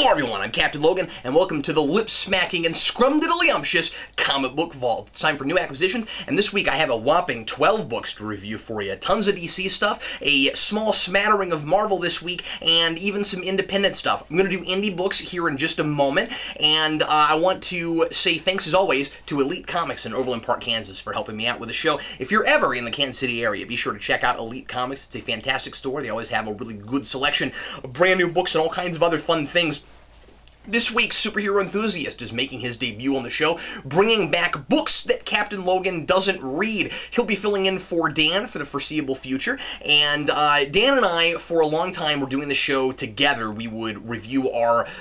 Hello everyone, I'm Captain Logan, and welcome to the lip-smacking and scrumdiddlyumptious comic book vault. It's time for new acquisitions, and this week I have a whopping 12 books to review for you. Tons of DC stuff, a small smattering of Marvel this week, and even some independent stuff. I'm going to do indie books here in just a moment, and I want to say thanks as always to Elite Comics in Overland Park, Kansas for helping me out with the show. If you're ever in the Kansas City area, be sure to check out Elite Comics. It's a fantastic store. They always have a really good selection of brand new books and all kinds of other fun things. This week's Superhero Enthusiast is making his debut on the show, bringing back books that Captain Logan doesn't read. He'll be filling in for Dan for the foreseeable future, and Dan and I, for a long time, were doing the show together. We would review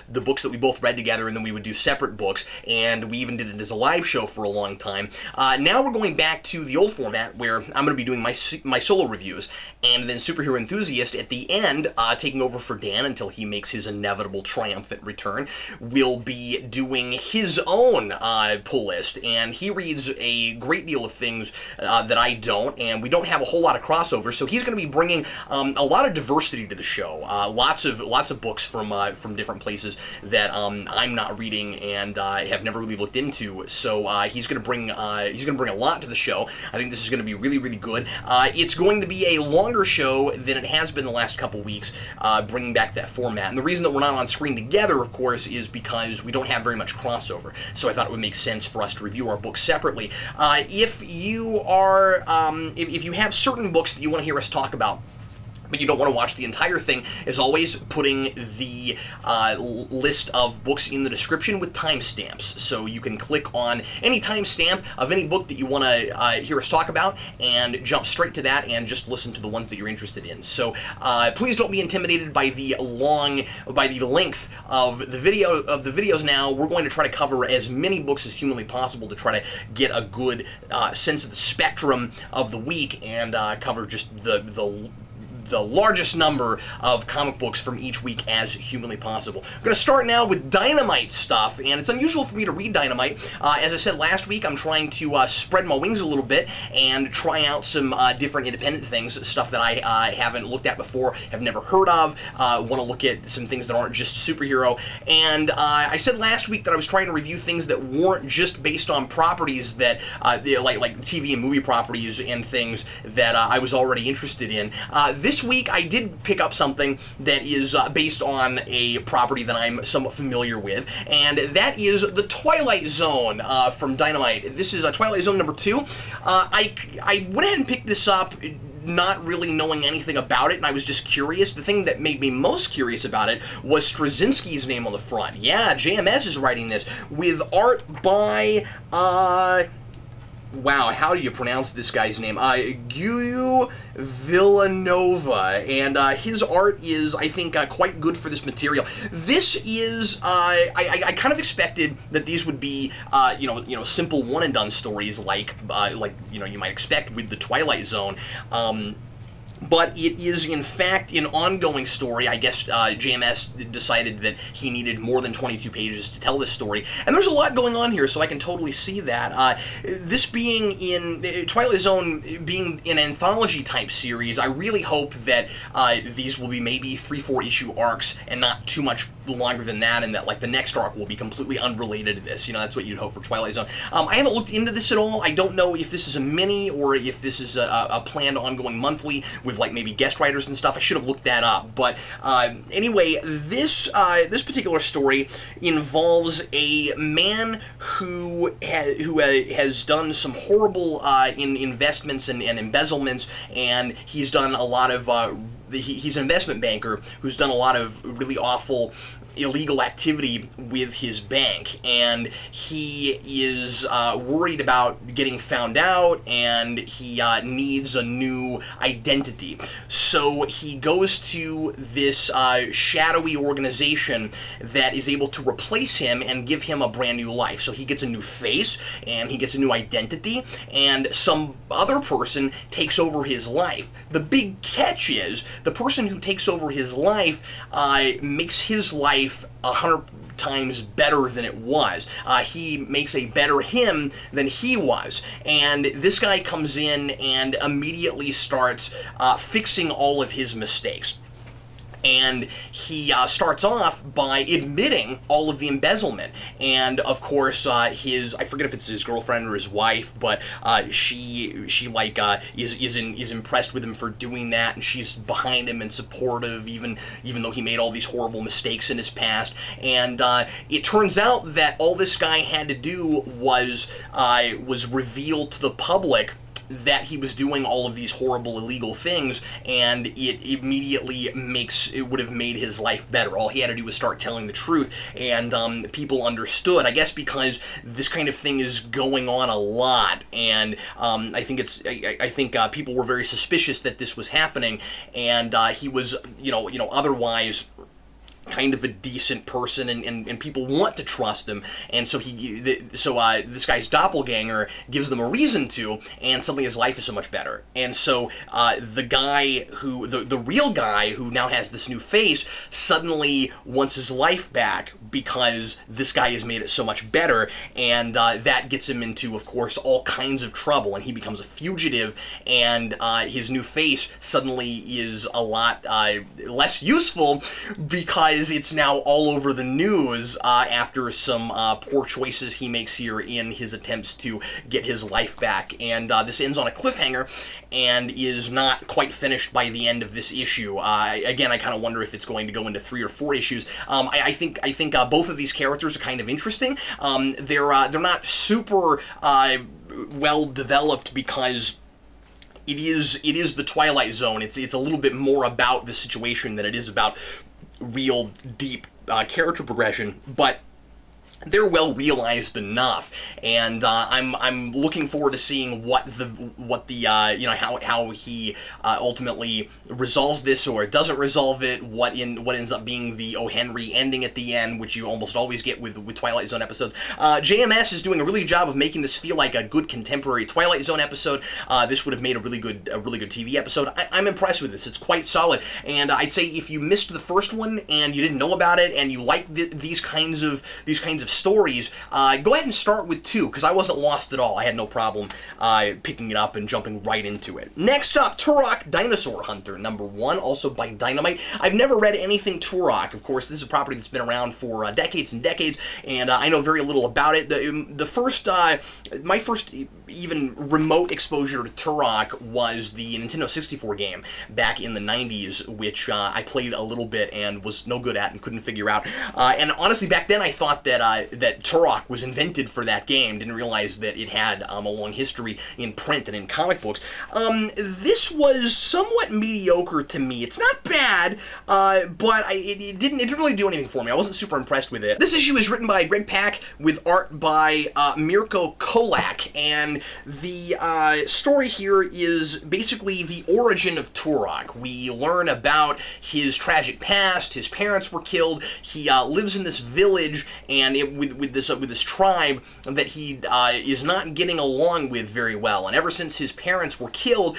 the books that we both read together, and then we would do separate books, and we even did it as a live show for a long time. Now we're going back to the old format, where I'm going to be doing my solo reviews, and then Superhero Enthusiast at the end, taking over for Dan until he makes his inevitable triumphant return, will be doing his own pull list, and he reads a great deal of things that I don't, and we don't have a whole lot of crossover, so he's going to be bringing a lot of diversity to the show. Lots of books from different places that I'm not reading and have never really looked into. So he's going to bring a lot to the show. I think this is going to be really, really good. It's going to be a longer show than it has been the last couple weeks, bringing back that format. And the reason that we're not on screen together, of course, is because we don't have very much crossover. So I thought it would make sense for us to review our books separately. If you have certain books that you want to hear us talk about, but you don't want to watch the entire thing, as always, putting the list of books in the description with timestamps. So you can click on any timestamp of any book that you want to hear us talk about and jump straight to that and just listen to the ones that you're interested in. So please don't be intimidated by the length of the videos now. We're going to try to cover as many books as humanly possible to try to get a good sense of the spectrum of the week and cover just the largest number of comic books from each week as humanly possible. I'm going to start now with Dynamite stuff, and it's unusual for me to read Dynamite. As I said last week, I'm trying to spread my wings a little bit and try out some different independent things, stuff that I haven't looked at before, have never heard of, want to look at some things that aren't just superhero. And I said last week that I was trying to review things that weren't just based on properties that, like TV and movie properties and things that I was already interested in. This week, I did pick up something that is based on a property that I'm somewhat familiar with, and that is the Twilight Zone from Dynamite. This is Twilight Zone number 2. I went ahead and picked this up not really knowing anything about it, and I was just curious. The thing that made me most curious about it was Straczynski's name on the front. Yeah, JMS is writing this, with art by, wow, how do you pronounce this guy's name? Guyu Villanova, and his art is, I think, quite good for this material. This is, I kind of expected that these would be, simple one-and-done stories like you might expect with the Twilight Zone. But it is, in fact, an ongoing story. I guess JMS decided that he needed more than 22 pages to tell this story. And there's a lot going on here, so I can totally see that. This being in Twilight Zone being an anthology-type series, I really hope that these will be maybe 3-4 issue arcs and not too much longer than that, and that like the next arc will be completely unrelated to this. You know, that's what you'd hope for Twilight Zone. I haven't looked into this at all. I don't know if this is a mini or if this is a planned ongoing monthly with like maybe guest writers and stuff. I should have looked that up. But anyway, this particular story involves a man who has done some horrible investments and embezzlements, and he's done a lot of he's an investment banker who's done a lot of really awful illegal activity with his bank, and he is worried about getting found out, and he needs a new identity. So he goes to this shadowy organization that is able to replace him and give him a brand new life. So he gets a new face, and he gets a new identity, and some other person takes over his life. The big catch is, the person who takes over his life makes his life 100 times better than it was. He makes a better him than he was. And this guy comes in and immediately starts fixing all of his mistakes. And he starts off by admitting all of the embezzlement, and of course his, I forget if it's his girlfriend or his wife, but she like is impressed with him for doing that, and she's behind him and supportive, even though he made all these horrible mistakes in his past. And it turns out that all this guy had to do was reveal to the public that he was doing all of these horrible illegal things, and it immediately would have made his life better. All he had to do was start telling the truth, and people understood, I guess, because this kind of thing is going on a lot, and I think people were very suspicious that this was happening, and he was, otherwise kind of a decent person, and people want to trust him, and so this guy's doppelganger gives them a reason to, and suddenly his life is so much better. And so the real guy who now has this new face suddenly wants his life back because this guy has made it so much better, and that gets him into, of course, all kinds of trouble, and he becomes a fugitive, and his new face suddenly is a lot less useful because it's now all over the news after some poor choices he makes here in his attempts to get his life back. And this ends on a cliffhanger and is not quite finished by the end of this issue. Again, I kind of wonder if it's going to go into 3 or 4 issues. I think both of these characters are kind of interesting. They're not super well developed because it is the Twilight Zone. It's a little bit more about the situation than it is about real deep character progression, but they're well realized enough, and I'm looking forward to seeing how he ultimately resolves this or doesn't resolve it. What ends up being the O. Henry ending at the end, which you almost always get with Twilight Zone episodes. JMS is doing a really good job of making this feel like a good contemporary Twilight Zone episode. This would have made a really good TV episode. I'm impressed with this. It's quite solid, and I'd say if you missed the first one and you didn't know about it and you like these kinds of stories, go ahead and start with 2, because I wasn't lost at all. I had no problem picking it up and jumping right into it. Next up, Turok, Dinosaur Hunter, #1, also by Dynamite. I've never read anything Turok. Of course, this is a property that's been around for decades and decades, and I know very little about it. My first even remote exposure to Turok was the Nintendo 64 game back in the 90s, which I played a little bit and was no good at and couldn't figure out. And honestly, back then I thought that Turok was invented for that game. Didn't realize that it had a long history in print and in comic books. This was somewhat mediocre to me. It's not bad, but it didn't really do anything for me. I wasn't super impressed with it. This issue is written by Greg Pak with art by Mirko Kolak, and the story here is basically the origin of Turok. We learn about his tragic past. His parents were killed. He lives in this village, and with this tribe that he is not getting along with very well. And ever since his parents were killed,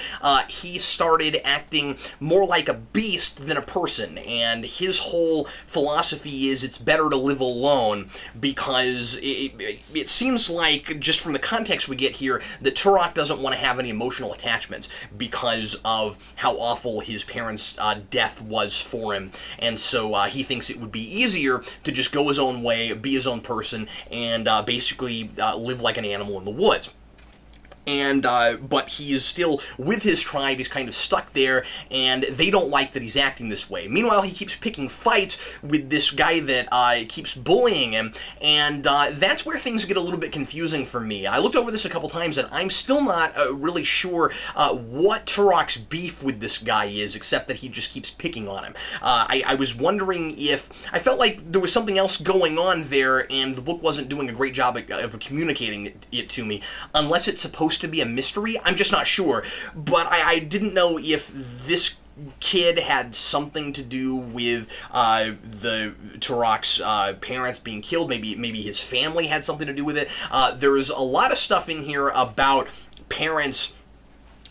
he started acting more like a beast than a person. And his whole philosophy is it's better to live alone, because it seems like, just from the context we get here, that Turok doesn't want to have any emotional attachments because of how awful his parents' death was for him. And so he thinks it would be easier to just go his own way, be his own person, and basically live like an animal in the woods. And, but he is still with his tribe. He's kind of stuck there, and they don't like that he's acting this way. Meanwhile, he keeps picking fights with this guy that keeps bullying him, and that's where things get a little bit confusing for me. I looked over this a couple times, and I'm still not really sure what Turok's beef with this guy is, except that he just keeps picking on him. I was wondering if... I felt like there was something else going on there, and the book wasn't doing a great job of communicating it to me, unless it's supposed to be a mystery. I'm just not sure, but I didn't know if this kid had something to do with the Turok's parents being killed. Maybe his family had something to do with it. There's a lot of stuff in here about parents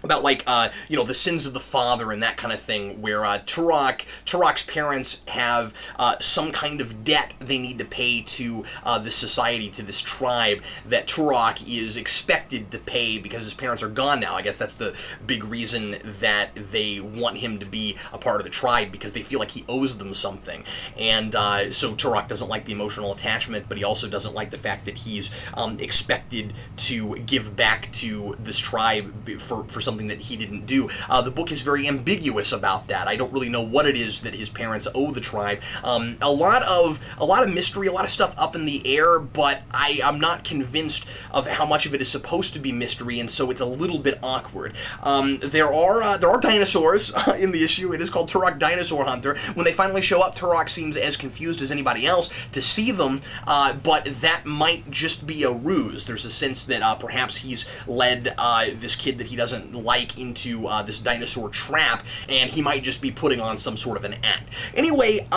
about like you know, the sins of the father and that kind of thing, where Turok's parents have some kind of debt they need to pay to this society, to this tribe, that Turok is expected to pay because his parents are gone now. I guess that's the big reason that they want him to be a part of the tribe, because they feel like he owes them something. And so Turok doesn't like the emotional attachment, but he also doesn't like the fact that he's expected to give back to this tribe for something that he didn't do. The book is very ambiguous about that. I don't really know what it is that his parents owe the tribe. A lot of mystery, a lot of stuff up in the air, but I'm not convinced of how much of it is supposed to be mystery, and so it's a little bit awkward. There are dinosaurs in the issue. It is called Turok Dinosaur Hunter. When they finally show up, Turok seems as confused as anybody else to see them, but that might just be a ruse. There's a sense that perhaps he's led this kid that he doesn't like into this dinosaur trap, and he might just be putting on some sort of an act. Anyway,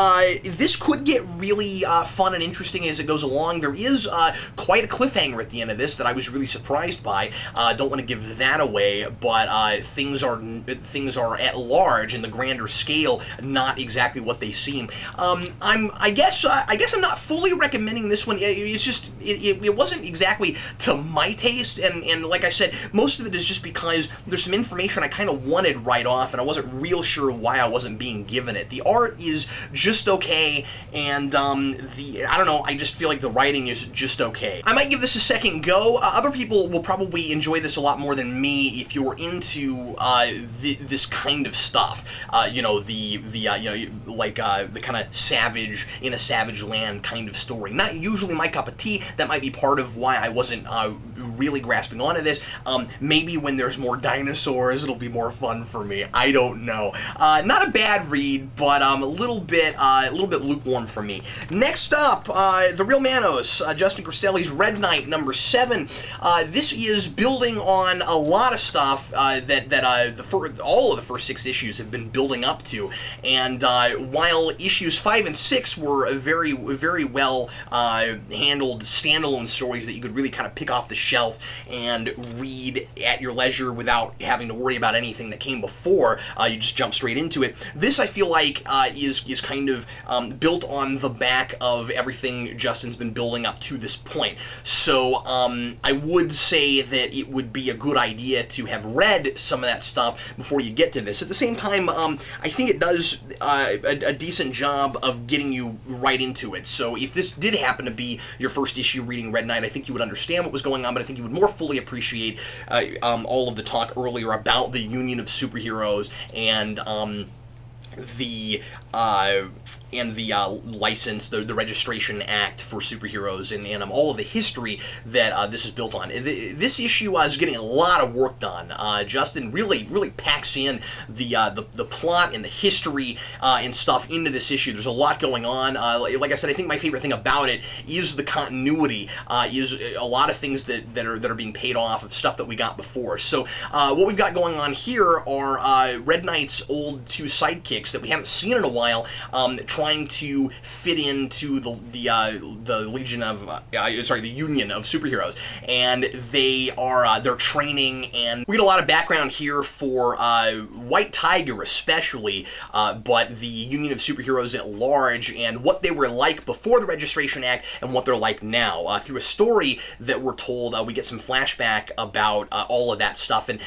this could get really fun and interesting as it goes along. There is quite a cliffhanger at the end of this that I was really surprised by. Don't want to give that away, but things are at large in the grander scale not exactly what they seem. I guess I'm not fully recommending this one. It's just it wasn't exactly to my taste, and like I said, most of it is just because there's some information I kind of wanted right off, and I wasn't real sure why I wasn't being given it. The art is just okay, and I don't know, I just feel like the writing is just okay. I might give this a second go. Other people will probably enjoy this a lot more than me if you're into this kind of stuff. You know, the kind of savage in a savage land kind of story. Not usually my cup of tea. That might be part of why I wasn't really grasping onto this. Maybe when there's more dinosaurs, it'll be more fun for me. I don't know. Not a bad read, but a little bit lukewarm for me. Next up, The Real Manos, Justin Cristelli's Red Knight #7. This is building on a lot of stuff that all of the first 6 issues have been building up to, and while issues 5 and 6 were very, very well handled standalone stories that you could really kind of pick off the shelf and read at your leisure without having to worry about anything that came before, you just jump straight into it. This, I feel like, is kind of built on the back of everything Justin's been building up to this point. So I would say that it would be a good idea to have read some of that stuff before you get to this. At the same time, I think it does a decent job of getting you right into it. So if this did happen to be your first issue reading Red Knight, I think you would understand what was going on, but I think you would more fully appreciate all of the talk earlier about the Union of Superheroes and the license, the Registration Act for superheroes, and all of the history that this is built on. This issue is getting a lot of work done. Justin really packs in the plot and the history and stuff into this issue. There's a lot going on. Like I said, I think my favorite thing about it is the continuity. Is a lot of things that are being paid off of stuff that we got before. So what we've got going on here are Red Knight's old 2 sidekicks that we haven't seen in a while, trying to fit into the Legion of the Union of Superheroes, and they're training, and we get a lot of background here for White Tiger especially, but the Union of Superheroes at large, and what they were like before the Registration Act and what they're like now. Through a story that we're told, we get some flashback about all of that stuff, and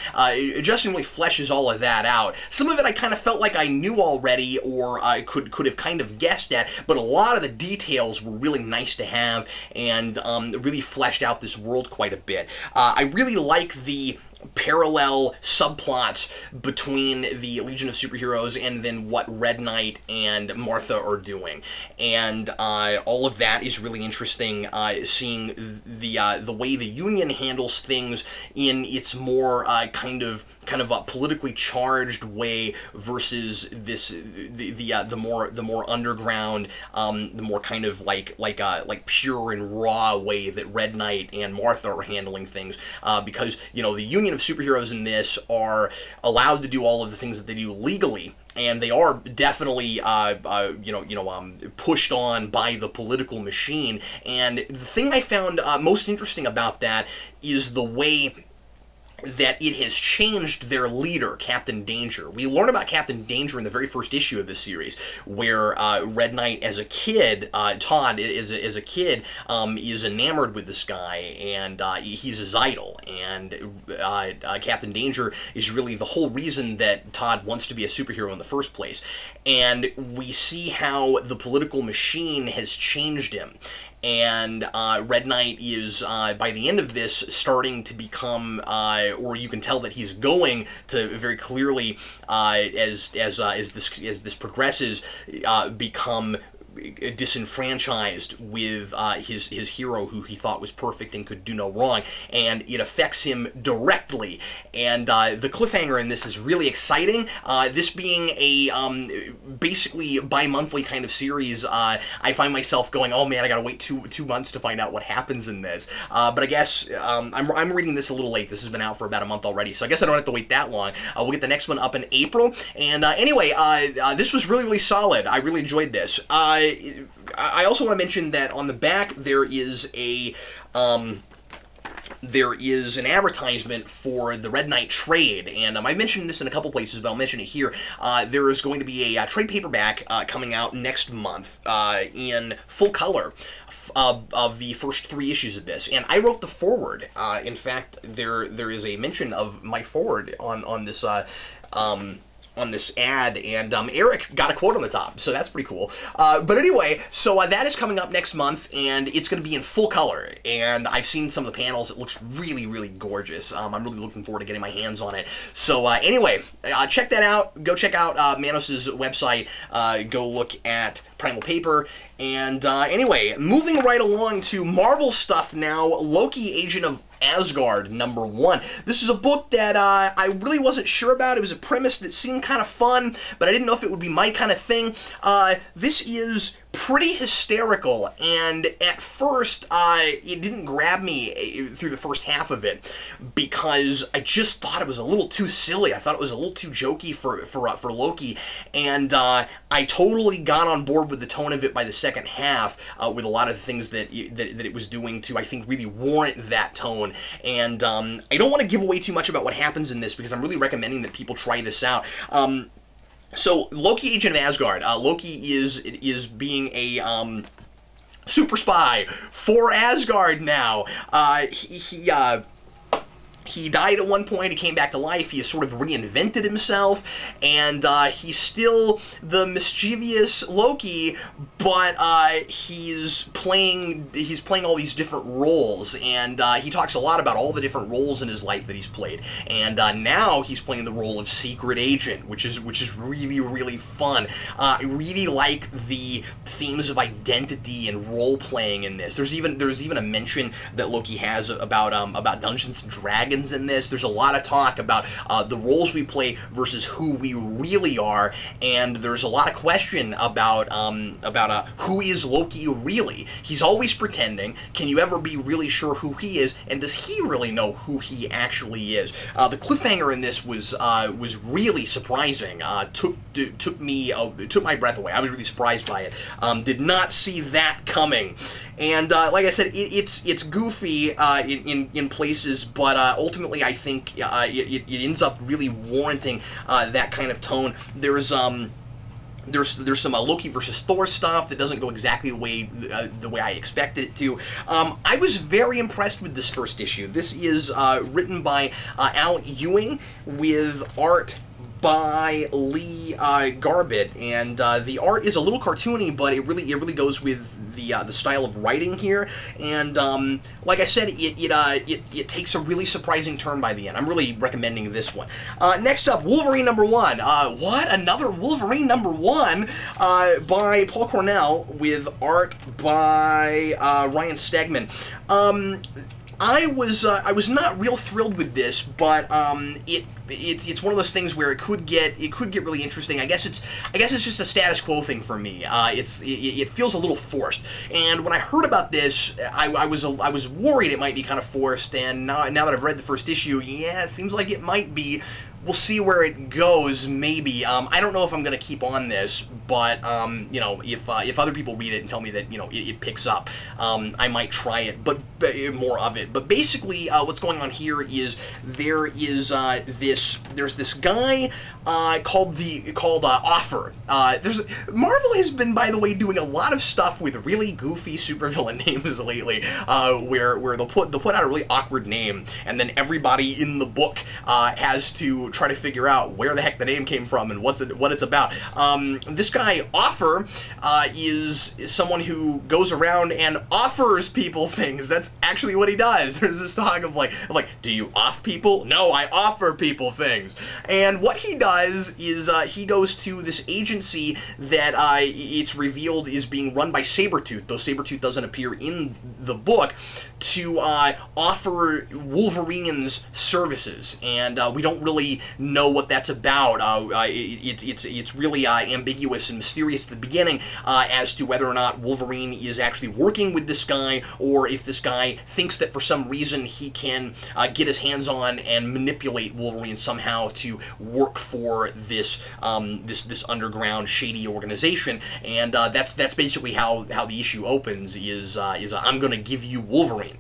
Justin really fleshes all of that out. Some of it I kind of felt like I knew already, or I could have kind of guessed at, but a lot of the details were really nice to have, and really fleshed out this world quite a bit. I really like the parallel subplots between the Legion of Superheroes and then what Red Knight and Martha are doing, and all of that is really interesting. Seeing the way the Union handles things in its more kind of a politically charged way versus the more underground, the more kind of like pure and raw way that Red Knight and Martha are handling things, because the Union of Superheroes in this are allowed to do all of the things that they do legally, and they are definitely, pushed on by the political machine. And the thing I found most interesting about that is the way that it has changed their leader, Captain Danger. We learn about Captain Danger in the very first issue of this series, where Red Knight, as a kid, Todd, as a kid, is enamored with this guy, and he's his idol. And Captain Danger is really the whole reason that Todd wants to be a superhero in the first place. And we see how the political machine has changed him. And Red Knight is, by the end of this, starting to become, or you can tell that he's going to very clearly, as this progresses, become disenfranchised with his hero, who he thought was perfect and could do no wrong, and it affects him directly. And the cliffhanger in this is really exciting. This being a basically bi-monthly kind of series, I find myself going, oh man, I gotta wait two months to find out what happens in this. But I guess I'm reading this a little late. This has been out for about a month already, so I guess I don't have to wait that long. We'll get the next one up in April. And anyway, this was really, really solid. I really enjoyed this. I also want to mention that on the back there is an advertisement for the Red Knight trade, and I mentioned this in a couple places, but I'll mention it here. There is going to be a trade paperback coming out next month in full color of the first 3 issues of this, and I wrote the foreword. In fact, there is a mention of my foreword on this ad, and Eric got a quote on the top, so that's pretty cool. But anyway, so that is coming up next month, and it's going to be in full color, and I've seen some of the panels. It looks really, really gorgeous. I'm really looking forward to getting my hands on it. So anyway, check that out. Go check out Manos's website. Go look at Primal Paper. And anyway, moving right along to Marvel stuff now. Loki, Agent of Asgard, #1. This is a book that I really wasn't sure about. It was a premise that seemed kind of fun, but I didn't know if it would be my kind of thing. This is pretty hysterical, and at first it didn't grab me through the first half of it, because I just thought it was a little too silly. I thought it was a little too jokey for Loki, and I totally got on board with the tone of it by the second half, with a lot of things that it was doing to, I think, really warrant that tone. And I don't want to give away too much about what happens in this, because I'm really recommending that people try this out. So, Loki, Agent of Asgard. Loki is being a super spy for Asgard now. He died at one point, he came back to life, he has sort of reinvented himself, and he's still the mischievous Loki, but he's playing all these different roles, and he talks a lot about all the different roles in his life that he's played, and now he's playing the role of secret agent, which is really, really fun. I really like the themes of identity and role-playing in this. There's even a mention that Loki has about Dungeons and Dragons in this. There's a lot of talk about the roles we play versus who we really are, and there's a lot of question about who is Loki really. He's always pretending. Can you ever be really sure who he is, and does he really know who he actually is? The cliffhanger in this was really surprising. Took my breath away. I was really surprised by it. Did not see that coming. And like I said, it's goofy in places, but ultimately I think it ends up really warranting that kind of tone. There's some Loki versus Thor stuff that doesn't go exactly the way I expected it to. I was very impressed with this first issue. This is written by Al Ewing with art by Lee Garbett, and the art is a little cartoony, but it really goes with the style of writing here. And like I said, it takes a really surprising turn by the end. I'm really recommending this one. Next up, Wolverine #1. What? Another Wolverine #1 by Paul Cornell with art by Ryan Stegman. I was not real thrilled with this, but it's one of those things where it could get really interesting. I guess it's just a status quo thing for me. It feels a little forced. And when I heard about this, I was worried it might be kind of forced. And now that I've read the first issue, yeah, it seems like it might be. we'll see where it goes, maybe. I don't know if I'm going to keep on this, but, you know, if other people read it and tell me that, you know, it picks up, I might try it, but more of it. But basically, what's going on here is there is there's this guy called Offer. Marvel has been, by the way, doing a lot of stuff with really goofy supervillain names lately, where they'll put out a really awkward name, and then everybody in the book has to try to figure out where the heck the name came from and what it's about. This guy Offer is someone who goes around and offers people things. That's actually what he does. There's this talk of like, do you off people? No, I offer people things. And what he does is he goes to this agency that it's revealed is being run by Sabretooth, though Sabretooth doesn't appear in the book, to offer Wolverine's services. And we don't really know what that's about. It's really ambiguous and mysterious at the beginning as to whether or not Wolverine is actually working with this guy, or if this guy thinks that for some reason he can get his hands on and manipulate Wolverine somehow to work for this this underground shady organization. And that's basically how the issue opens. Is I'm going to give you Wolverine.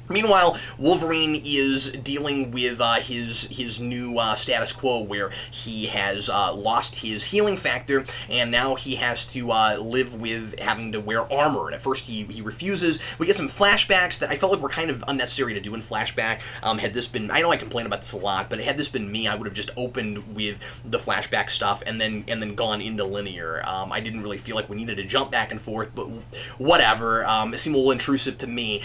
Meanwhile, Wolverine is dealing with his new status quo, where he has lost his healing factor, and now he has to live with having to wear armor. And at first he refuses. We get some flashbacks that I felt like were kind of unnecessary to do in flashback. Had this been, I know I complain about this a lot, but had this been me, I would have just opened with the flashback stuff and then gone into linear. I didn't really feel like we needed to jump back and forth, but whatever. It seemed a little intrusive to me.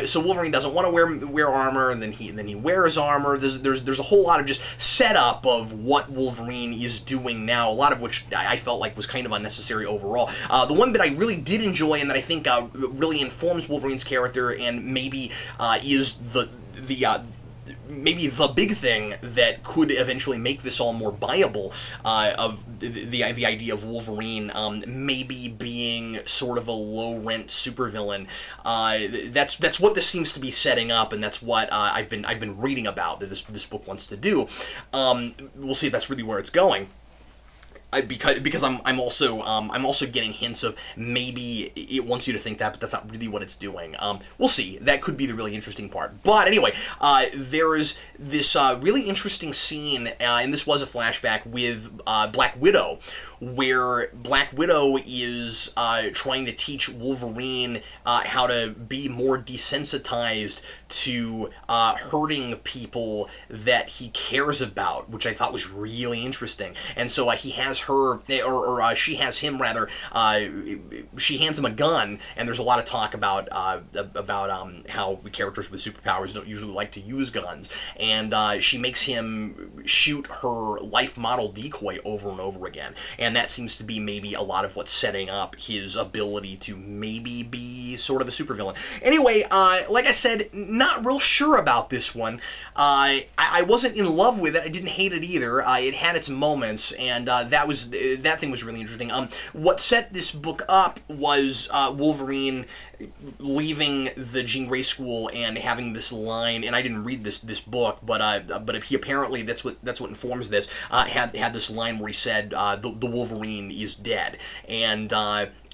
So Wolverine doesn't want to wear armor, and then he wears armor. There's a whole lot of just setup of what Wolverine is doing now, a lot of which I felt like was kind of unnecessary overall. The one bit I really did enjoy, and that I think really informs Wolverine's character, and maybe is maybe the big thing that could eventually make this all more viable, of the idea of Wolverine maybe being sort of a low-rent supervillain. That's what this seems to be setting up, and that's what I've been reading about that this book wants to do. We'll see if that's really where it's going. Because I'm also getting hints of maybe it wants you to think that, but that's not really what it's doing. We'll see. That could be the really interesting part. But anyway, there is this really interesting scene, and this was a flashback with Black Widow, where Black Widow is trying to teach Wolverine how to be more desensitized to hurting people that he cares about, which I thought was really interesting. And so he has her, or she has him rather, she hands him a gun, and there's a lot of talk about how characters with superpowers don't usually like to use guns, and she makes him shoot her life model decoy over and over again, and that seems to be maybe a lot of what's setting up his ability to maybe be sort of a supervillain. Anyway, like I said, not real sure about this one. I wasn't in love with it. I didn't hate it either. It had its moments, and that thing was really interesting. What set this book up was Wolverine leaving the Jean Grey school and having this line, and I didn't read this book, but he apparently, that's what informs this, had this line where he said the Wolverine is dead, and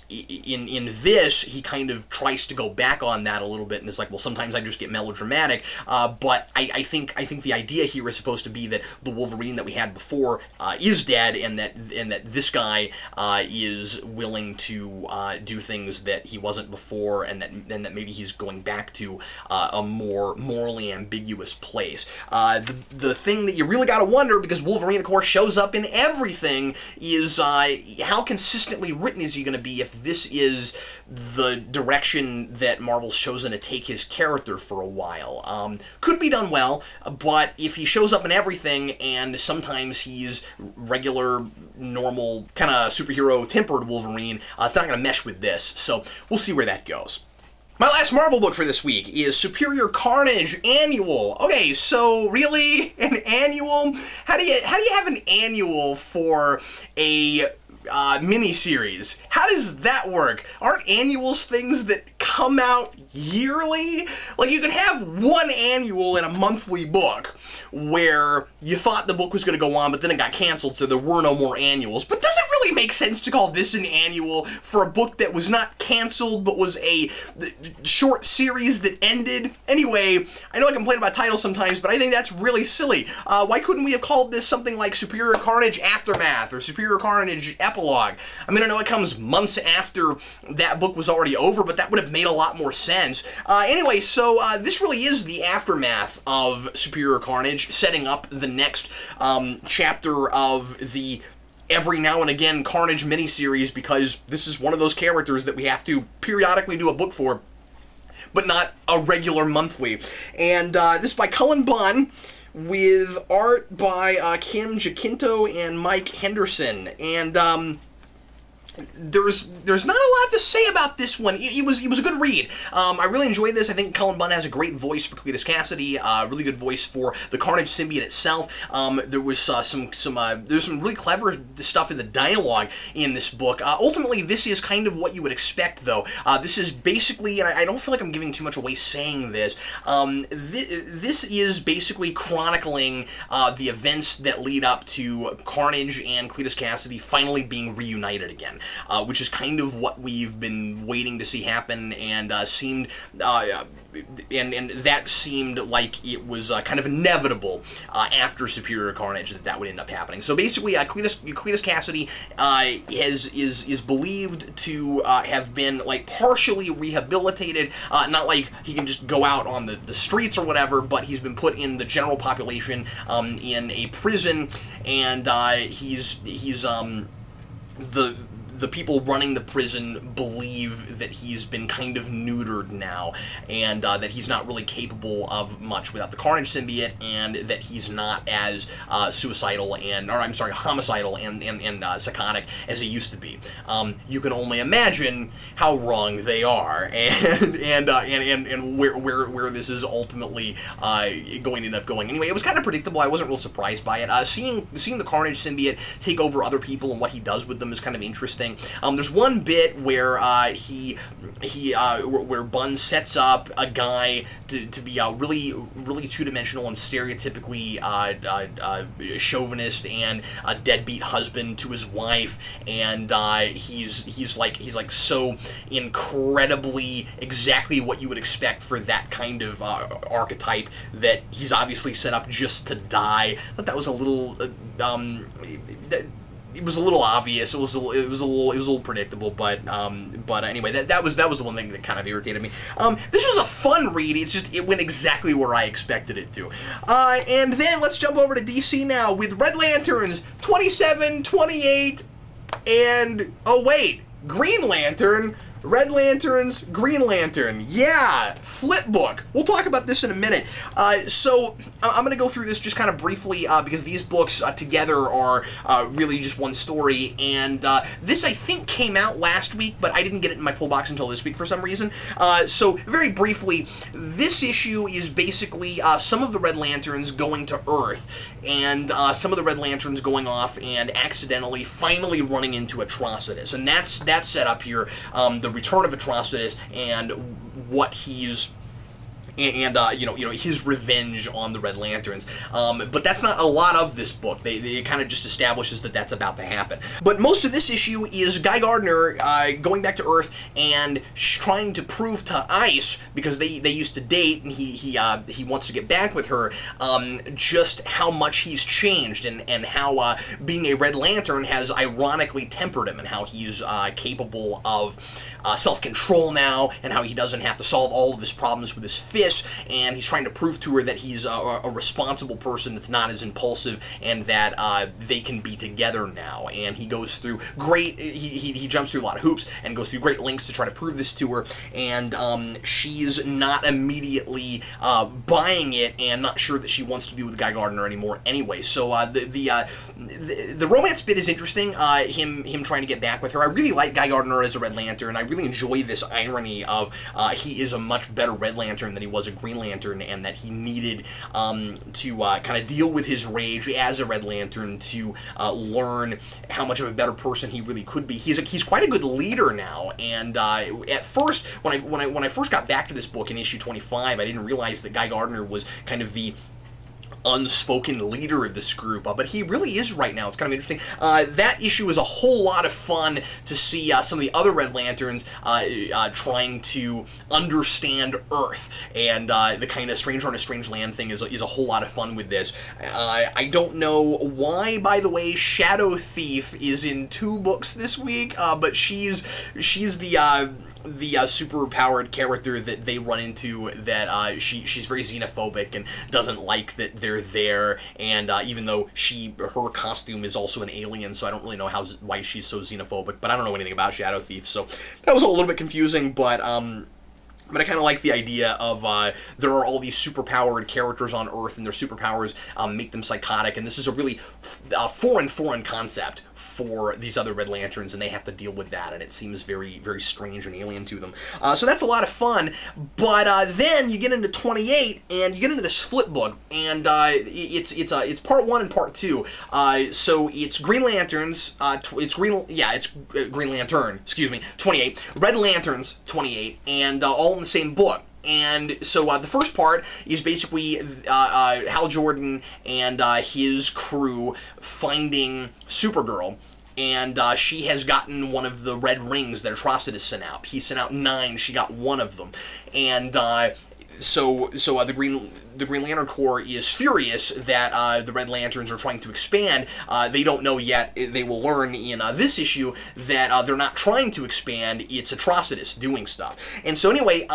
in this, he kind of tries to go back on that a little bit, and it's like, well, sometimes I just get melodramatic, but I think the idea here is supposed to be that the Wolverine that we had before is dead, and that this guy is willing to do things that he wasn't before, and that maybe he's going back to a more morally ambiguous place. The thing that you really got to wonder, because Wolverine, of course, shows up in everything, is how consistently written is he going to be if this is the direction that Marvel's chosen to take his character for a while. Could be done well, but if he shows up in everything and sometimes he's regular, normal, kind of superhero-tempered Wolverine, it's not going to mesh with this, so we'll see where that goes. My last Marvel book for this week is Superior Carnage Annual. Okay, so really? An annual? How do you have an annual for a mini-series? How does that work? Aren't annuals things that come out yearly? Like, you could have one annual in a monthly book where you thought the book was going to go on, but then it got canceled, so there were no more annuals. But does it really make sense to call this an annual for a book that was not canceled, but was a short series that ended? Anyway, I know I complain about titles sometimes, but I think that's really silly. Why couldn't we have called this something like Superior Carnage Aftermath or Superior Carnage Epilogue? I mean, I know it comes months after that book was already over, but that would have made a lot more sense. Anyway, so this really is the aftermath of Superior Carnage, setting up the next chapter of the every now and again Carnage miniseries, because this is one of those characters that we have to periodically do a book for, but not a regular monthly. And this is by Cullen Bunn, with art by Kim Jacinto and Mike Henderson. And there's not a lot to say about this one. It was a good read. I really enjoyed this. I think Cullen Bunn has a great voice for Cletus Cassidy, really good voice for the Carnage symbiote itself. There was there's some really clever stuff in the dialogue in this book. Ultimately, this is kind of what you would expect, though. This is basically, and I don't feel like I'm giving too much away saying this, this is basically chronicling the events that lead up to Carnage and Cletus Cassidy finally being reunited again. Which is kind of what we've been waiting to see happen, and seemed, and that seemed like it was kind of inevitable after Superior Carnage that would end up happening. So basically, Cletus Cassidy is believed to have been like partially rehabilitated, not like he can just go out on the streets or whatever, but he's been put in the general population in a prison, and the people running the prison believe that he's been kind of neutered now, and that he's not really capable of much without the Carnage symbiote, and that he's not as homicidal and psychotic as he used to be. You can only imagine how wrong they are, and where this is ultimately going to end up going. Anyway, it was kind of predictable. I wasn't real surprised by it. Seeing the Carnage symbiote take over other people and what he does with them is kind of interesting. There's one bit where where Bunn sets up a guy to be really two-dimensional and stereotypically chauvinist and a deadbeat husband to his wife, and he's like so incredibly exactly what you would expect for that kind of archetype that he's obviously set up just to die. But that was a little it was a little obvious. It was a little predictable, but anyway, that was the one thing that kind of irritated me. This was a fun read. It's just it went exactly where I expected it to. And then let's jump over to DC now with Red Lanterns 27, 28, and oh wait, Green Lantern. Red Lanterns, Green Lantern. Yeah, flip book. We'll talk about this in a minute. So I'm going to go through this just kind of briefly because these books together are really just one story. And this, I think, came out last week, but I didn't get it in my pull box until this week for some reason. So very briefly, this issue is basically some of the Red Lanterns going to Earth, and some of the Red Lanterns going off and accidentally finally running into Atrocitus. And that's set up here. The return of Atrocitus and what he's and his revenge on the Red Lanterns. But that's not a lot of this book. They kind of just establishes that that's about to happen. But most of this issue is Guy Gardner going back to Earth and trying to prove to Ice, because they used to date, and he wants to get back with her, just how much he's changed, and how being a Red Lantern has ironically tempered him, and how he's capable of self-control now, and how he doesn't have to solve all of his problems with his fist. And he's trying to prove to her that he's a responsible person that's not as impulsive, and that they can be together now. And he goes through he jumps through a lot of hoops and goes through great lengths to try to prove this to her, and she's not immediately buying it and not sure that she wants to be with Guy Gardner anymore anyway. So the romance bit is interesting, him trying to get back with her. I really like Guy Gardner as a Red Lantern. I really enjoy this irony of he is a much better Red Lantern than he was a Green Lantern, and that he needed to kind of deal with his rage as a Red Lantern to learn how much of a better person he really could be. He's quite a good leader now, and at first, when I first got back to this book in issue 25, I didn't realize that Guy Gardner was kind of the unspoken leader of this group, but he really is right now. It's kind of interesting. That issue is a whole lot of fun to see some of the other Red Lanterns trying to understand Earth, and the kind of Stranger on a Strange Land thing is a whole lot of fun with this. I don't know why, by the way, Shadow Thief is in 2 books this week, but she's the super-powered character that they run into, that she's very xenophobic and doesn't like that they're there, and even though her costume is also an alien, so I don't really know why she's so xenophobic, but I don't know anything about Shadow Thief, so that was a little bit confusing, but I kind of like the idea of there are all these super-powered characters on Earth, and their superpowers make them psychotic, and this is a really foreign concept for these other Red Lanterns, and they have to deal with that, and it seems very, very strange and alien to them. So that's a lot of fun, but then you get into 28, and you get into this flip book, and it's part 1 and part 2. So it's Green Lanterns, it's Green Lantern, excuse me, 28, Red Lanterns, 28, and all in the same book. And so the first part is basically Hal Jordan and his crew finding Supergirl, and she has gotten one of the red rings that Atrocitus sent out. He sent out 9, she got 1 of them, and so the Green Lantern Corps is furious that the Red Lanterns are trying to expand. They don't know yet. They will learn in this issue that they're not trying to expand. It's Atrocitus doing stuff. And so anyway,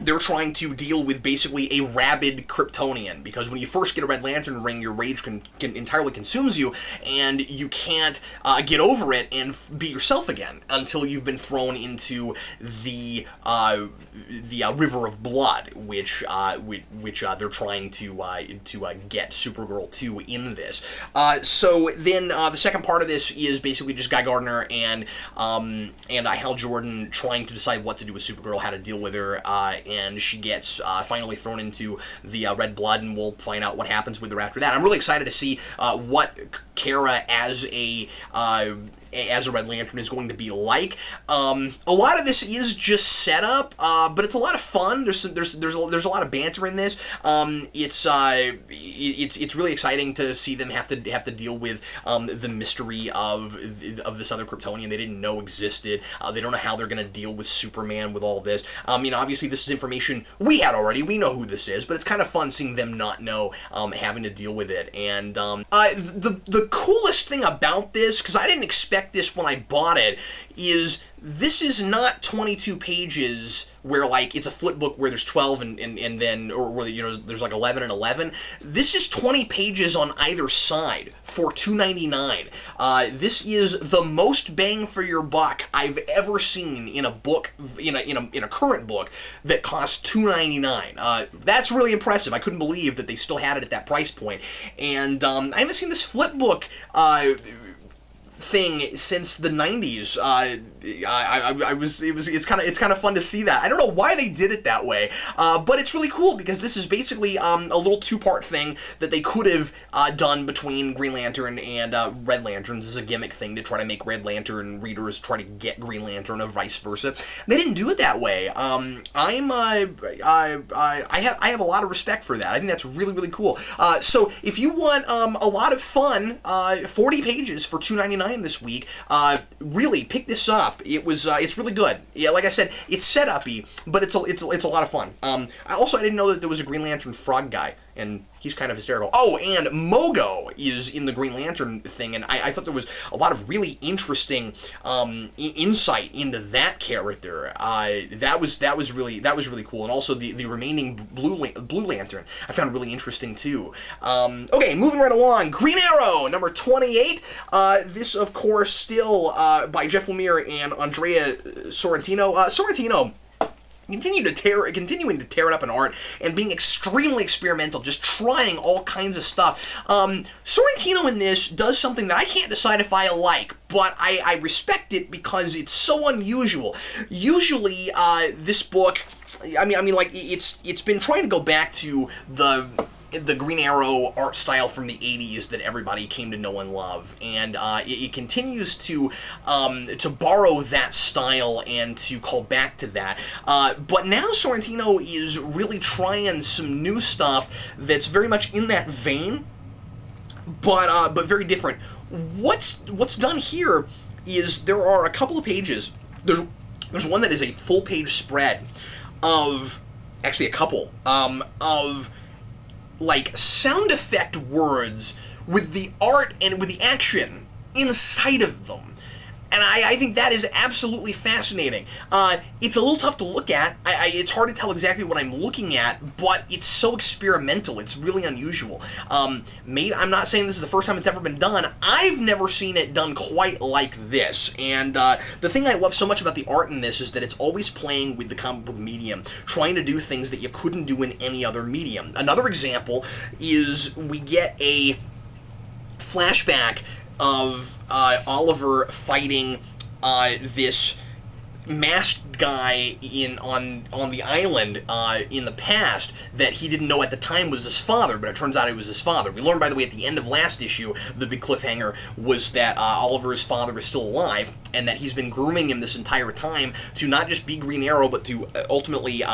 they're trying to deal with basically a rabid Kryptonian, because when you first get a Red Lantern ring, your rage can entirely consumes you, and you can't get over it and be yourself again until you've been thrown into the River of Blood, which they're trying to get Supergirl to in this. So then the second part of this is basically just Guy Gardner and Hal Jordan trying to decide what to do with Supergirl, how to deal with her, and she gets finally thrown into the Red Blood, and we'll find out what happens with her after that. I'm really excited to see what Kara as a Red Lantern is going to be like. A lot of this is just setup, but it's a lot of fun. There's a lot of banter in this. It's really exciting to see them have to deal with the mystery of this other Kryptonian they didn't know existed. They don't know how they're going to deal with Superman with all this. Obviously this is information we had already. We know who this is, but it's kind of fun seeing them not know, having to deal with it. And the coolest thing about this, because I didn't expect this when I bought it, is this is not 22 pages where, like, it's a flip book where there's 12 and then, or where, you know, there's like 11 and 11. This is 20 pages on either side for $2.99. This is the most bang for your buck I've ever seen in a book, in a current book that costs $2.99. That's really impressive. I couldn't believe that they still had it at that price point. And I haven't seen this flip book thing since the 90s. It's kind of fun to see that. I don't know why they did it that way, but it's really cool because this is basically a little 2-part thing that they could have done between Green Lantern and Red Lanterns as a gimmick thing to try to make Red Lantern readers try to get Green Lantern or vice versa. They didn't do it that way. I have a lot of respect for that. I think that's really, really cool. So if you want a lot of fun, 40 pages for $2.99 this week, really pick this up. It's really good. Yeah, like I said, it's set-up-y, but it's a lot of fun. I didn't know that there was a Green Lantern frog guy, and he's kind of hysterical. Oh, and Mogo is in the Green Lantern thing, and I thought there was a lot of really interesting insight into that character. That was really cool, and also the remaining Blue Lantern I found really interesting too. Okay, moving right along, Green Arrow number 28. This, of course, still by Jeff Lemire and Andrea Sorrentino. Sorrentino continuing to tear it up in art and being extremely experimental, just trying all kinds of stuff. Sorrentino in this does something that I can't decide if I like, but I respect it because it's so unusual. Usually, this book I mean, like, it's been trying to go back to the Green Arrow art style from the 80s that everybody came to know and love, and it continues to borrow that style and to call back to that. But now Sorrentino is really trying some new stuff that's very much in that vein, but very different. What's done here is there are a couple of pages. There's one that is a full-page spread of, actually a couple, of like sound effect words with the art and with the action inside of them. And I think that is absolutely fascinating. It's a little tough to look at. It's hard to tell exactly what I'm looking at, but it's so experimental. It's really unusual. Maybe I'm not saying this is the first time it's ever been done. I've never seen it done quite like this. And the thing I love so much about the art in this is that it's always playing with the comic book medium, trying to do things that you couldn't do in any other medium. Another example is we get a flashback of Oliver fighting this masked guy on the island in the past that he didn't know at the time was his father, but it turns out it was his father. We learned, by the way, at the end of last issue, the big cliffhanger was that Oliver's father is still alive, and that he's been grooming him this entire time to not just be Green Arrow, but to ultimately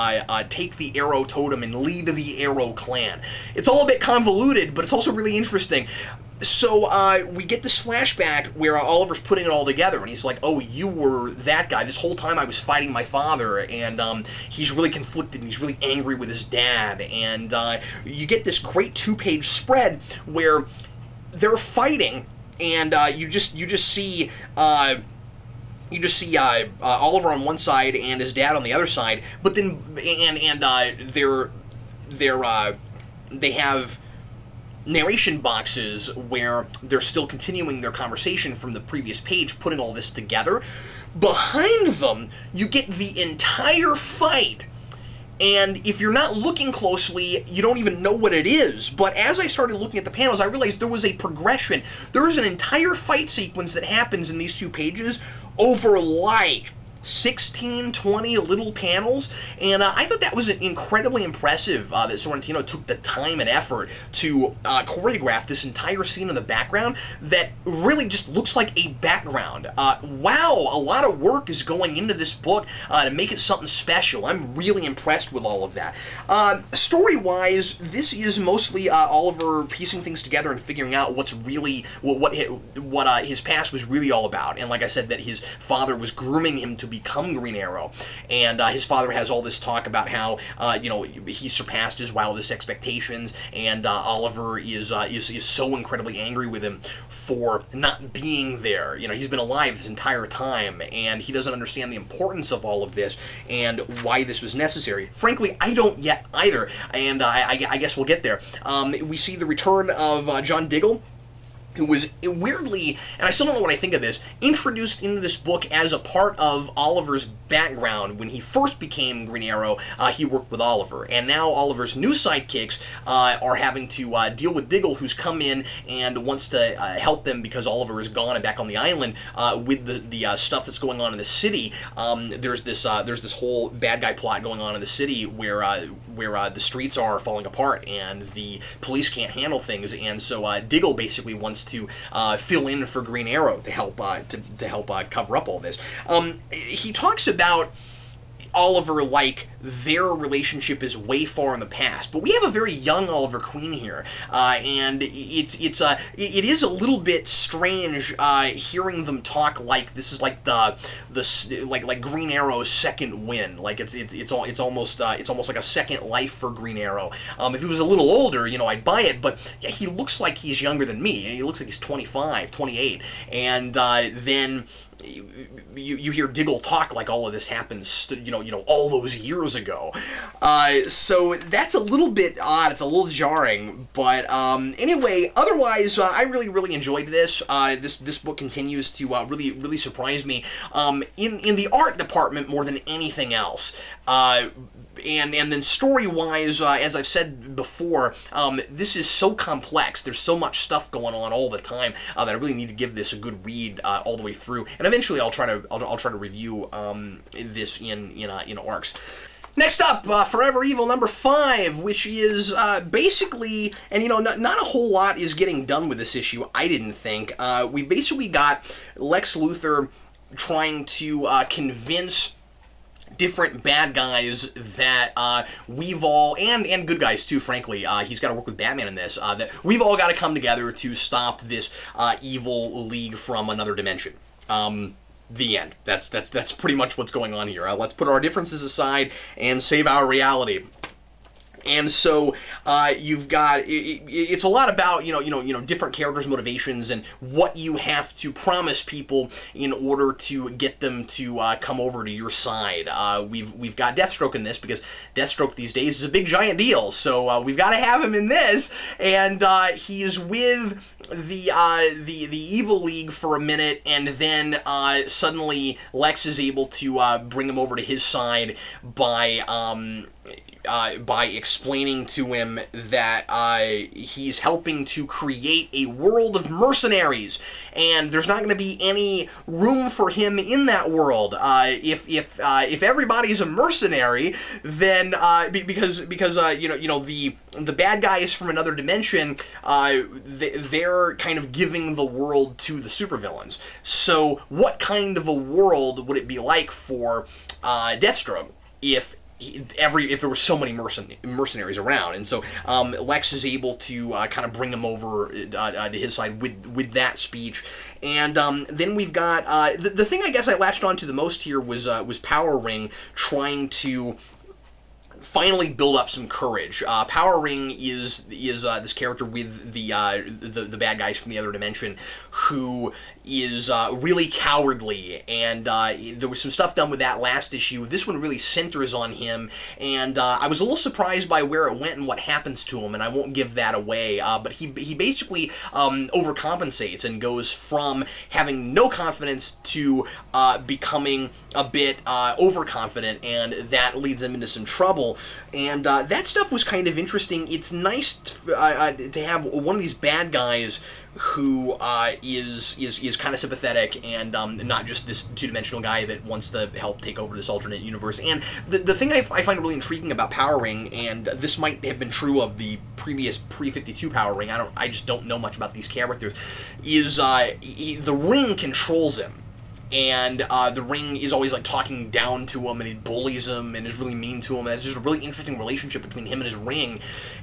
take the Arrow totem and lead the Arrow clan. It's all a bit convoluted, but it's also really interesting. So we get this flashback where Oliver's putting it all together, and he's like, oh, you were that guy. This whole time I was fighting my father, and he's really conflicted, and he's really angry with his dad. And you get this great two-page spread where they're fighting, and you just see Oliver on one side and his dad on the other side, but then they have narration boxes where they're still continuing their conversation from the previous page, putting all this together. Behind them, you get the entire fight, and if you're not looking closely, you don't even know what it is. But as I started looking at the panels, I realized there was a progression. There is an entire fight sequence that happens in these two pages over, like, 16, 20 little panels, and I thought that was incredibly impressive that Sorrentino took the time and effort to choreograph this entire scene in the background that really just looks like a background. Wow, a lot of work is going into this book to make it something special. I'm really impressed with all of that. Story-wise, this is mostly Oliver piecing things together and figuring out what's really, what his past was really all about, and like I said, that his father was grooming him to become Green Arrow, and his father has all this talk about how he surpassed his wildest expectations, and Oliver is so incredibly angry with him for not being there. You know, he's been alive this entire time, and he doesn't understand the importance of all of this and why this was necessary. Frankly, I don't yet either, and I guess we'll get there. We see the return of John Diggle, who was weirdly, and I still don't know what I think of this, introduced into this book as a part of Oliver's background. When he first became Green Arrow, he worked with Oliver, and now Oliver's new sidekicks are having to deal with Diggle, who's come in and wants to help them because Oliver is gone and back on the island with the stuff that's going on in the city. There's this whole bad guy plot going on in the city where the streets are falling apart and the police can't handle things, and so Diggle basically wants to fill in for Green Arrow to help cover up all this. He talks about Oliver like their relationship is way far in the past, but we have a very young Oliver Queen here, and it is a little bit strange hearing them talk like this is like like Green Arrow's second win. Like it's almost like a second life for Green Arrow. If he was a little older, you know, I'd buy it, but yeah, he looks like he's younger than me, and he looks like he's 25, 28, and then you hear Diggle talk like all of this happens, you know, all those years ago. So that's a little bit odd. It's a little jarring, but anyway, otherwise, I really enjoyed this. This book continues to really surprise me in the art department more than anything else. And then story-wise, as I've said before, this is so complex. There's so much stuff going on all the time that I really need to give this a good read all the way through. And eventually, I'll try to review this in arcs. Next up, Forever Evil number 5, which is basically, and you know, not a whole lot is getting done with this issue, I didn't think. We basically got Lex Luthor trying to convince different bad guys that we've all, and good guys too, frankly, he's got to work with Batman in this, that we've all got to come together to stop this evil league from another dimension. The end. That's pretty much what's going on here. Let's put our differences aside and save our reality. And so you've got it's a lot about you know different characters' motivations and what you have to promise people in order to get them to come over to your side. We've got Deathstroke in this because Deathstroke these days is a big giant deal. So we've got to have him in this, and he is with the Evil League for a minute, and then suddenly Lex is able to bring him over to his side by explaining to him that he's helping to create a world of mercenaries, and there's not going to be any room for him in that world. If everybody's a mercenary, then because the bad guys from another dimension, they're kind of giving the world to the supervillains. So what kind of a world would it be like for Deathstroke if there were so many mercenaries around? And so Lex is able to kind of bring him over to his side with that speech. And then we've got the thing I guess I latched on to the most here was Power Ring trying to finally build up some courage. Power Ring is this character with the bad guys from the other dimension who is really cowardly, and there was some stuff done with that last issue. This one really centers on him, and I was a little surprised by where it went and what happens to him, and I won't give that away, but he basically overcompensates and goes from having no confidence to becoming a bit overconfident, and that leads him into some trouble. And that stuff was kind of interesting. It's nice to have one of these bad guys who is kind of sympathetic and not just this two-dimensional guy that wants to help take over this alternate universe. And the thing I find really intriguing about Power Ring, and this might have been true of the previous pre-52 Power Ring, I just don't know much about these characters, is the Ring controls him. And the Ring is always like talking down to him, and he bullies him and is really mean to him. And there's just a really interesting relationship between him and his Ring.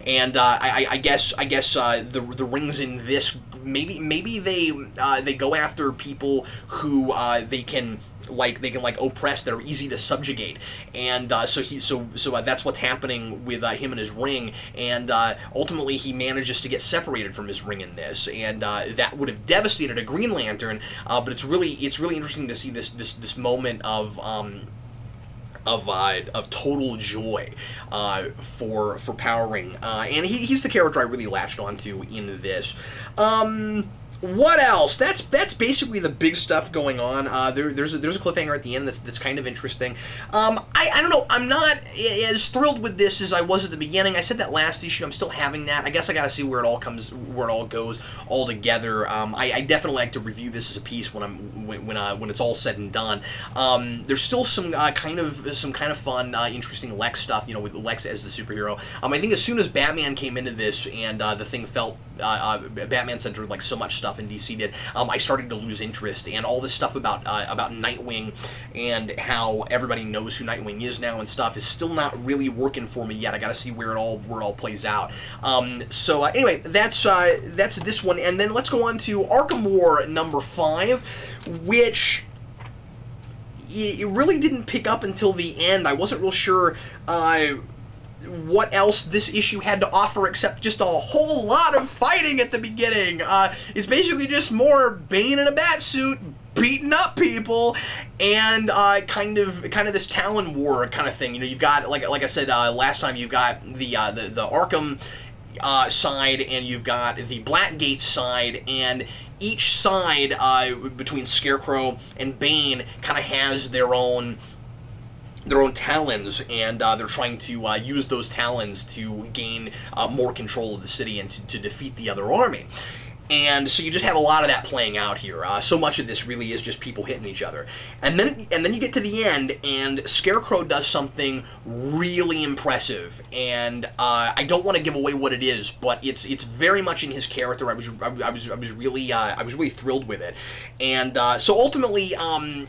And I guess the Ring's in this. Maybe they go after people who they can oppress, that are easy to subjugate, and so that's what's happening with him and his Ring, and ultimately he manages to get separated from his Ring in this, and that would have devastated a Green Lantern, but it's really interesting to see this moment of total joy for Power Ring, and he's the character I really latched onto in this. What else? That's basically the big stuff going on. There's a cliffhanger at the end that's kind of interesting. I don't know. I'm not as thrilled with this as I was at the beginning. I said that last issue. I'm still having that. I guess I got to see where it all goes all together. I definitely like to review this as a piece when it's all said and done. There's still some kind of fun, interesting Lex stuff. With Lex as the superhero. I think as soon as Batman came into this and the thing felt Batman centered like so much stuff in DC did, I started to lose interest, and all this stuff about Nightwing and how everybody knows who Nightwing is now and stuff is still not really working for me yet. I got to see where it all plays out. So anyway, that's this one, and then let's go on to Arkham War number 5, which it really didn't pick up until the end. I wasn't real sure what else this issue had to offer except just a whole lot of fighting at the beginning. It's basically just more Bane in a bat suit beating up people, and kind of this Talon War kind of thing. You've got like I said last time, you've got the Arkham side, and you've got the Blackgate side, and each side between Scarecrow and Bane kind of has their own talons, and they're trying to use those talons to gain more control of the city and to defeat the other army. And so you just have a lot of that playing out here. So much of this really is just people hitting each other. And then you get to the end, and Scarecrow does something really impressive. And I don't want to give away what it is, but it's very much in his character. I was really thrilled with it. And so ultimately, I'm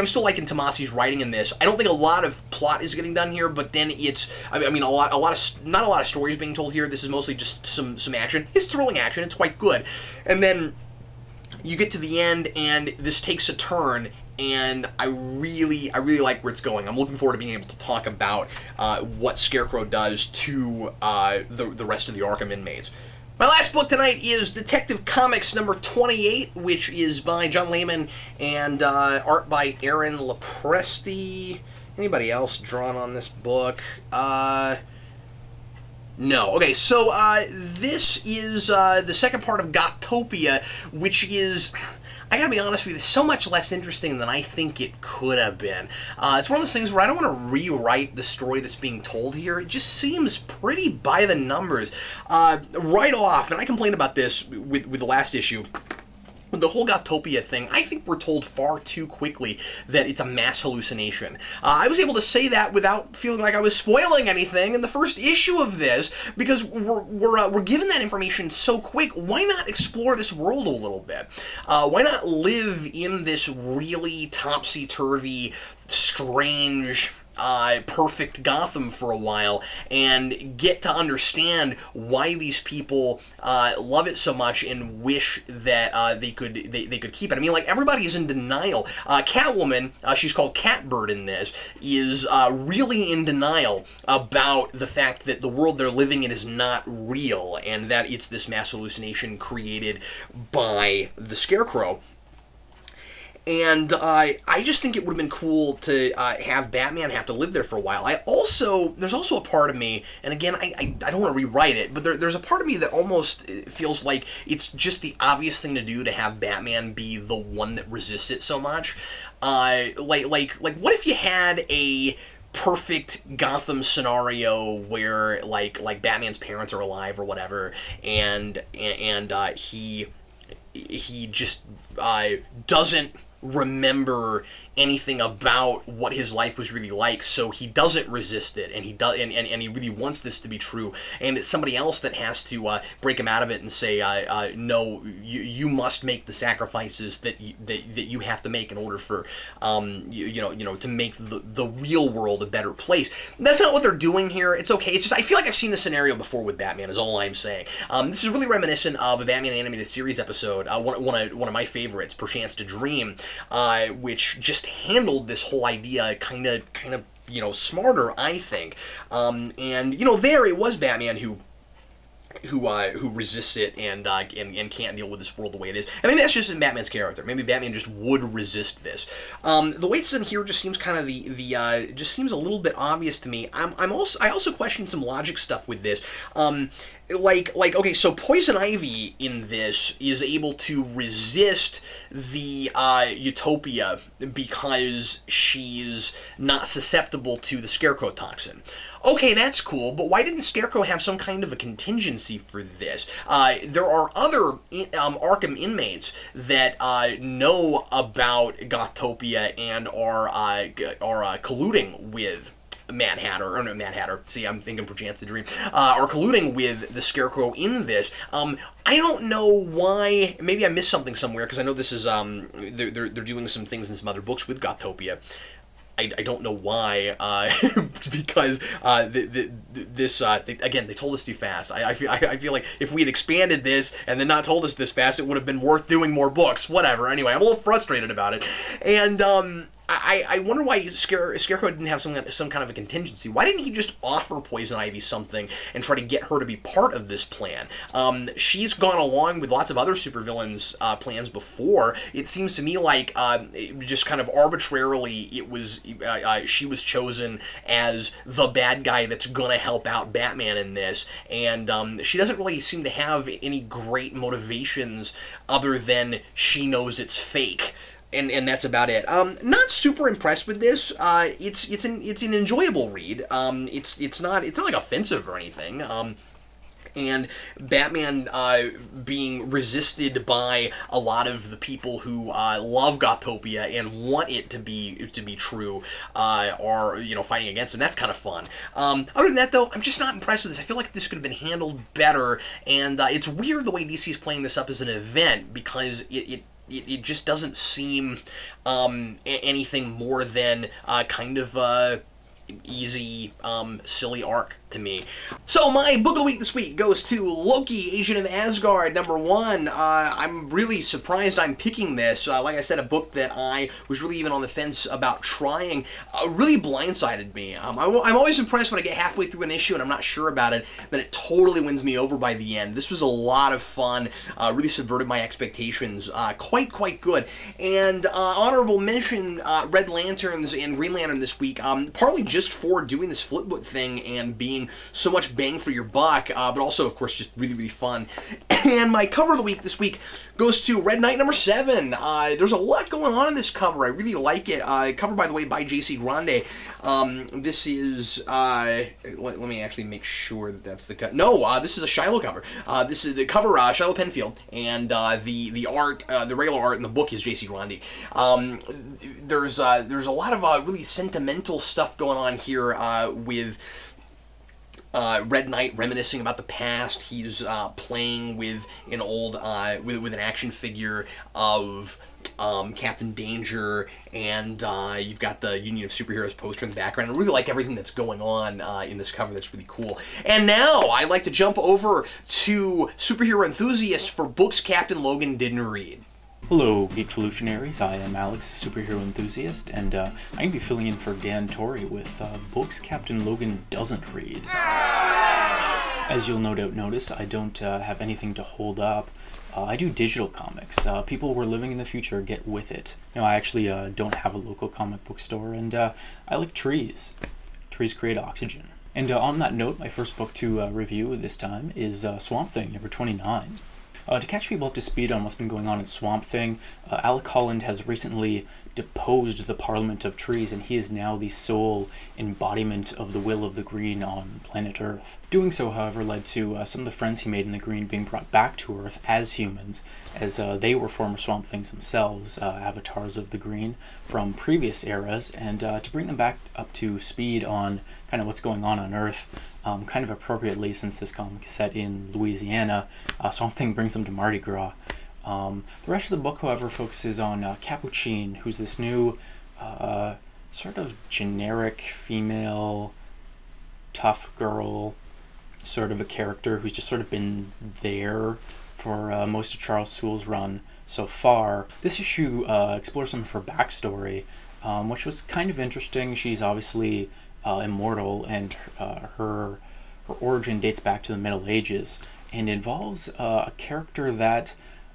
still liking Tomasi's writing in this. I don't think a lot of plot is getting done here, but then it's not a lot of stories being told here. This is mostly just some action. It's thrilling action. It's quite good. And then you get to the end, and this takes a turn, and I really like where it's going. I'm looking forward to being able to talk about what Scarecrow does to the rest of the Arkham inmates. My last book tonight is Detective Comics number 28, which is by John Layman and art by Aaron Lopresti. Anybody else drawn on this book? No. Okay, so this is the second part of Gothtopia, which is, I gotta be honest with you, so much less interesting than I think it could have been. It's one of those things where I don't want to rewrite the story that's being told here. It just seems pretty by the numbers. Right off, and I complained about this with the last issue, the whole Gothtopia thing, I think we're told far too quickly that it's a mass hallucination. I was able to say that without feeling like I was spoiling anything in the first issue of this, because we're given that information so quick. Why not explore this world a little bit? Why not live in this really topsy-turvy, strange, perfect Gotham for a while and get to understand why these people love it so much and wish that they could keep it. I mean, like, everybody is in denial. Catwoman, she's called Catbird in this, is really in denial about the fact that the world they're living in is not real and that it's this mass hallucination created by the Scarecrow. And I just think it would have been cool to have Batman have to live there for a while. There's also a part of me, and again, I don't want to rewrite it, but there's a part of me that almost feels like it's just the obvious thing to do to have Batman be the one that resists it so much. Like what if you had a perfect Gotham scenario where like Batman's parents are alive or whatever, and he just doesn't remember anything about what his life was really like, so he doesn't resist it, and he really wants this to be true, and it's somebody else that has to break him out of it and say, no, you must make the sacrifices that you have to make in order for to make the real world a better place. That's not what they're doing here. It's okay. It's just I feel like I've seen this scenario before with Batman, is all I'm saying. This is really reminiscent of a Batman animated series episode, one of my favorites, Perchance to Dream, which just handled this whole idea kind of smarter, I think. And there it was Batman who resists it and can't deal with this world the way it is. I mean, that's just in Batman's character. Maybe Batman just would resist this. The way it's done here just seems kind of just seems a little bit obvious to me. I also question some logic stuff with this. Okay, so Poison Ivy in this is able to resist the Utopia because she's not susceptible to the Scarecrow toxin. Okay, that's cool, but why didn't Scarecrow have some kind of a contingency for this? There are other Arkham inmates that know about Gothtopia and are colluding with Mad Hatter, or no, Mad Hatter, see, I'm thinking Perchance to Dream, are colluding with the Scarecrow in this. I don't know why, maybe I missed something somewhere, because I know this is, they're doing some things in some other books with Gothtopia. I don't know why, because again, they told us too fast. I feel like if we had expanded this and then not told us this fast, it would have been worth doing more books. Whatever. Anyway, I'm a little frustrated about it, and I wonder why Scarecrow didn't have some kind of a contingency. Why didn't he just offer Poison Ivy something and try to get her to be part of this plan? She's gone along with lots of other supervillains' plans before. It seems to me like just kind of arbitrarily she was chosen as the bad guy that's gonna help out Batman in this, and she doesn't really seem to have any great motivations other than she knows it's fake. And that's about it. Not super impressed with this. It's an enjoyable read. It's not like offensive or anything. and Batman being resisted by a lot of the people who love Gothopia and want it to be true, are, you know, fighting against him. That's kind of fun. Other than that, though, I'm just not impressed with this. I feel like this could have been handled better, and it's weird the way DC's playing this up as an event, because it just doesn't seem anything more than kind of easy, silly arc to me. So my book of the week this week goes to Loki, Agent of Asgard, #1. I'm really surprised I'm picking this. Like I said, a book that I was really even on the fence about trying, really blindsided me. I'm always impressed when I get halfway through an issue and I'm not sure about it, then it totally wins me over by the end. This was a lot of fun, really subverted my expectations, quite good. And honorable mention, Red Lanterns and Green Lantern this week, partly just for doing this flipbook thing and being so much bang for your buck, but also, of course, just really fun. And my cover of the week this week goes to Red Knight #7. There's a lot going on in this cover. I really like it. Cover, by the way, by J.C. Grande. This is, let me actually make sure that that's the cut. No, this is a Shiloh cover. This is the cover, Shiloh Penfield, and the art, the regular art in the book is J.C. Grande. There's a lot of really sentimental stuff going on here with Red Knight reminiscing about the past. He's playing with an old, with an action figure of Captain Danger, and you've got the Union of Superheroes poster in the background. I really like everything that's going on in this cover. That's really cool. And now I'd like to jump over to Superhero Enthusiast for books Captain Logan didn't read. Hello, Geekvolutionaries. I am Alex, Superhero Enthusiast, and I'm going to be filling in for Dan Torrey with books Captain Logan doesn't read. As you'll no doubt notice, I don't have anything to hold up. I do digital comics. People who are living in the future get with it. You know, I actually don't have a local comic book store, and I like trees. Trees create oxygen. And on that note, my first book to review this time is Swamp Thing, #29. To catch people up to speed on what's been going on in Swamp Thing, Alec Holland has recently deposed the Parliament of Trees, and he is now the sole embodiment of the will of the Green on planet Earth. Doing so, however, led to some of the friends he made in the Green being brought back to Earth as humans, as they were former Swamp Things themselves, avatars of the Green from previous eras, and to bring them back up to speed on kind of what's going on Earth, kind of appropriately since this comic is set in Louisiana, Swamp Thing brings them to Mardi Gras. The rest of the book, however, focuses on Capucine, who's this new sort of generic female tough girl sort of a character who's just sort of been there for most of Charles Soule's run so far. This issue explores some of her backstory, which was kind of interesting. She's obviously immortal, and her origin dates back to the Middle Ages, and involves a character that,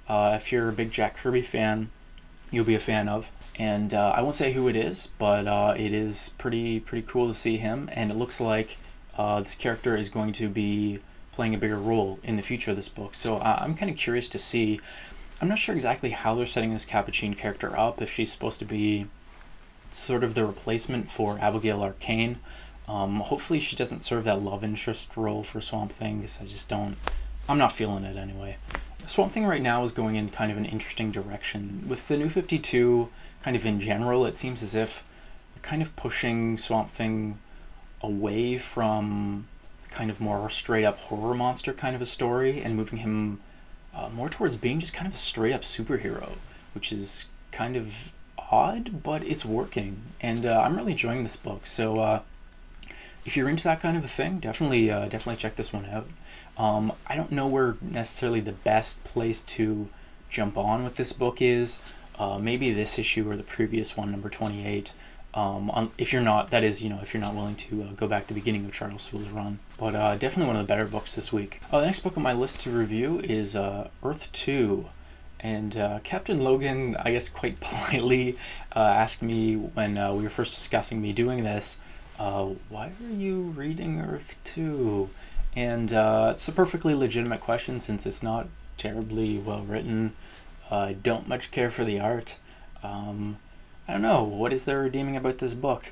if you're a big Jack Kirby fan, you'll be a fan of. And I won't say who it is, but it is pretty cool to see him, and it looks like this character is going to be playing a bigger role in the future of this book. So I'm kind of curious to see. I'm not sure exactly how they're setting this Capucine character up, if she's supposed to be sort of the replacement for Abigail Arcane. Hopefully she doesn't serve that love interest role for Swamp Thing, because I'm not feeling it anyway. Swamp Thing right now is going in kind of an interesting direction. With the New 52, kind of in general, it seems as if they're kind of pushing Swamp Thing away from kind of more straight up horror monster kind of a story, and moving him more towards being just kind of a straight up superhero, which is kind of odd, but it's working, and I'm really enjoying this book. So if you're into that kind of a thing, definitely check this one out. I don't know where necessarily the best place to jump on with this book is. Maybe this issue or the previous one, number 28. If you're not, that is, if you're not willing to go back to the beginning of Charles Soule's run. But definitely one of the better books this week. The next book on my list to review is Earth 2. And Captain Logan, I guess quite politely, asked me when we were first discussing me doing this, why are you reading Earth 2? And it's a perfectly legitimate question, since it's not terribly well written. I don't much care for the art. I don't know, what is there redeeming about this book?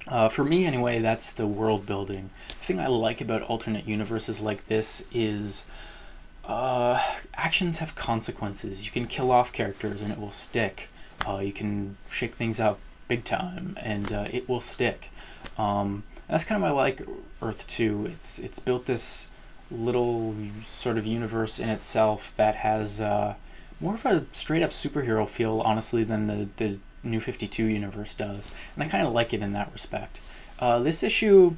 For me, anyway, that's the world building. The thing I like about alternate universes like this is actions have consequences. You can kill off characters and it will stick. You can shake things up big time and it will stick. That's kind of why I like Earth 2. It's built this little sort of universe in itself that has more of a straight up superhero feel, honestly, than the New 52 universe does. And I kind of like it in that respect. This issue,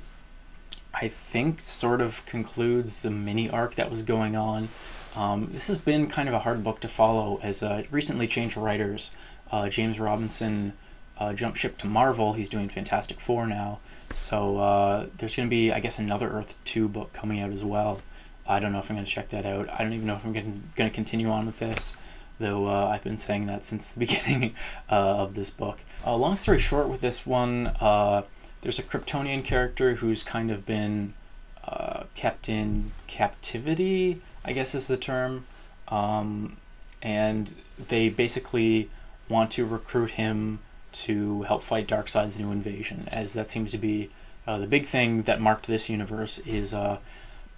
I think, sort of concludes the mini arc that was going on. This has been kind of a hard book to follow, as recently changed writers. James Robinson jumped ship to Marvel. He's doing Fantastic Four now. So there's going to be, I guess, another Earth 2 book coming out as well. I don't know if I'm going to check that out. I don't even know if I'm going to continue on with this, though I've been saying that since the beginning of this book. Long story short with this one, there's a Kryptonian character who's kind of been kept in captivity, I guess is the term, and they basically want to recruit him to help fight Darkseid's new invasion, as that seems to be the big thing that marked this universe. Is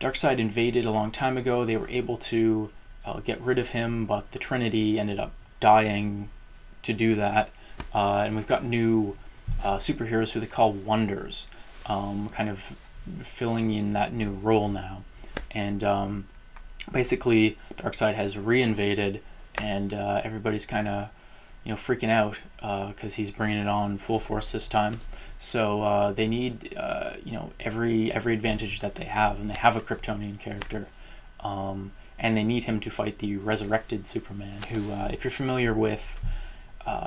Darkseid invaded a long time ago. They were able to get rid of him, but the Trinity ended up dying to do that, and we've got new superheroes who they call Wonders, kind of filling in that new role now. And basically Darkseid has re-invaded, and everybody's kind of freaking out because he's bringing it on full force this time. So they need every advantage that they have, and they have a Kryptonian character, and they need him to fight the resurrected Superman, who, if you're familiar with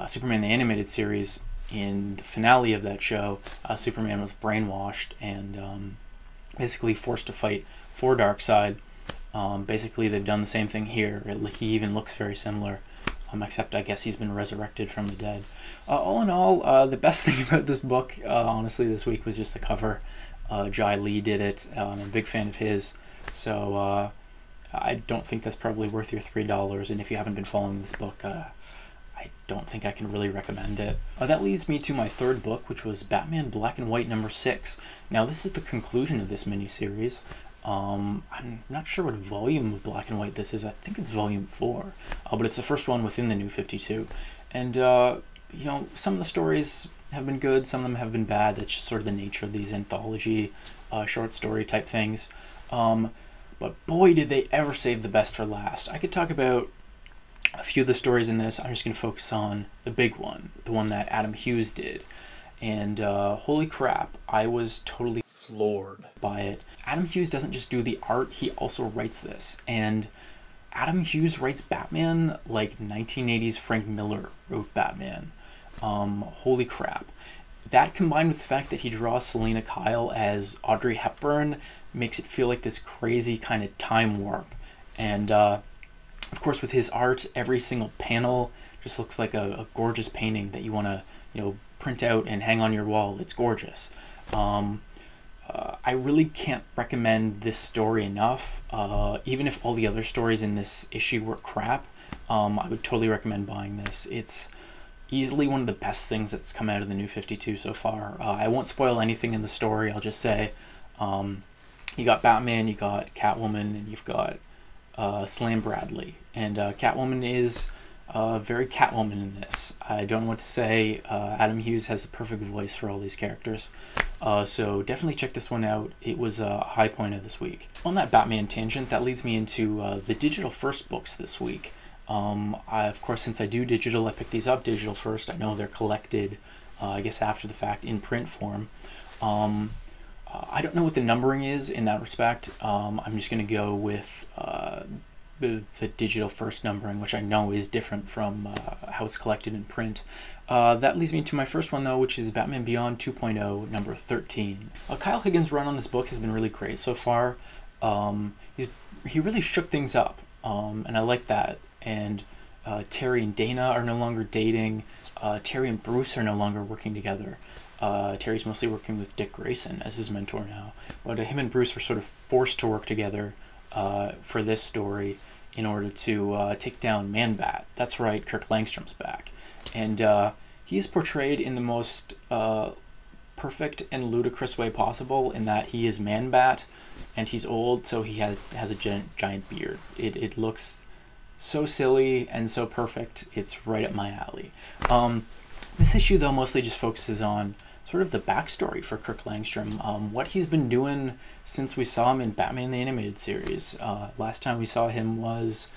Superman the Animated Series, in the finale of that show, Superman was brainwashed and basically forced to fight for Darkseid. Basically, they've done the same thing here. He even looks very similar, except I guess he's been resurrected from the dead. All in all, the best thing about this book, honestly, this week was just the cover. Jai Lee did it. I'm a big fan of his, so I don't think that's probably worth your $3. And if you haven't been following this book, I don't think I can really recommend it. That leads me to my third book, which was Batman Black and White number 6. Now, this is the conclusion of this miniseries. I'm not sure what volume of Black and White this is. I think it's volume 4, but it's the first one within the New 52. And some of the stories have been good, some of them have been bad. That's just sort of the nature of these anthology short story type things. But boy, did they ever save the best for last. I could talk about a few of the stories in this. I'm just going to focus on the big one, the one that Adam Hughes did. And holy crap, I was totally floored by it. Adam Hughes doesn't just do the art, he also writes this. And Adam Hughes writes Batman like 1980s Frank Miller wrote Batman. Holy crap. That, combined with the fact that he draws Selena Kyle as Audrey Hepburn, makes it feel like this crazy kind of time warp. And of course, with his art, every single panel just looks like a gorgeous painting that you want to print out and hang on your wall. It's gorgeous. I really can't recommend this story enough. Even if all the other stories in this issue were crap, I would totally recommend buying this. It's easily one of the best things that's come out of the New 52 so far. I won't spoil anything in the story. I'll just say you got Batman, you got Catwoman, and you've got Slam Bradley. And Catwoman is very Catwoman in this. I don't know what to say. Adam Hughes has a perfect voice for all these characters. So definitely check this one out. It was a high point of this week. On that Batman tangent, that leads me into the digital first books this week. Of course, since I do digital, I picked these up digital first. I know they're collected, I guess after the fact, in print form. I don't know what the numbering is in that respect. I'm just going to go with the digital first numbering, which I know is different from how it's collected in print. That leads me to my first one, though, which is Batman Beyond 2.0, number 13. Kyle Higgins' run on this book has been really great so far. He really shook things up, and I like that. And Terry and Dana are no longer dating. Terry and Bruce are no longer working together. Terry's mostly working with Dick Grayson as his mentor now. But him and Bruce were sort of forced to work together for this story in order to take down Man-Bat. That's right, Kirk Langstrom's back. And he is portrayed in the most perfect and ludicrous way possible, in that he is Man-Bat and he's old, so he has a giant beard. It looks so silly and so perfect. It's right up my alley. This issue, though, mostly just focuses on sort of the backstory for Kirk Langstrom, what he's been doing since we saw him in Batman the Animated Series. Last time we saw him was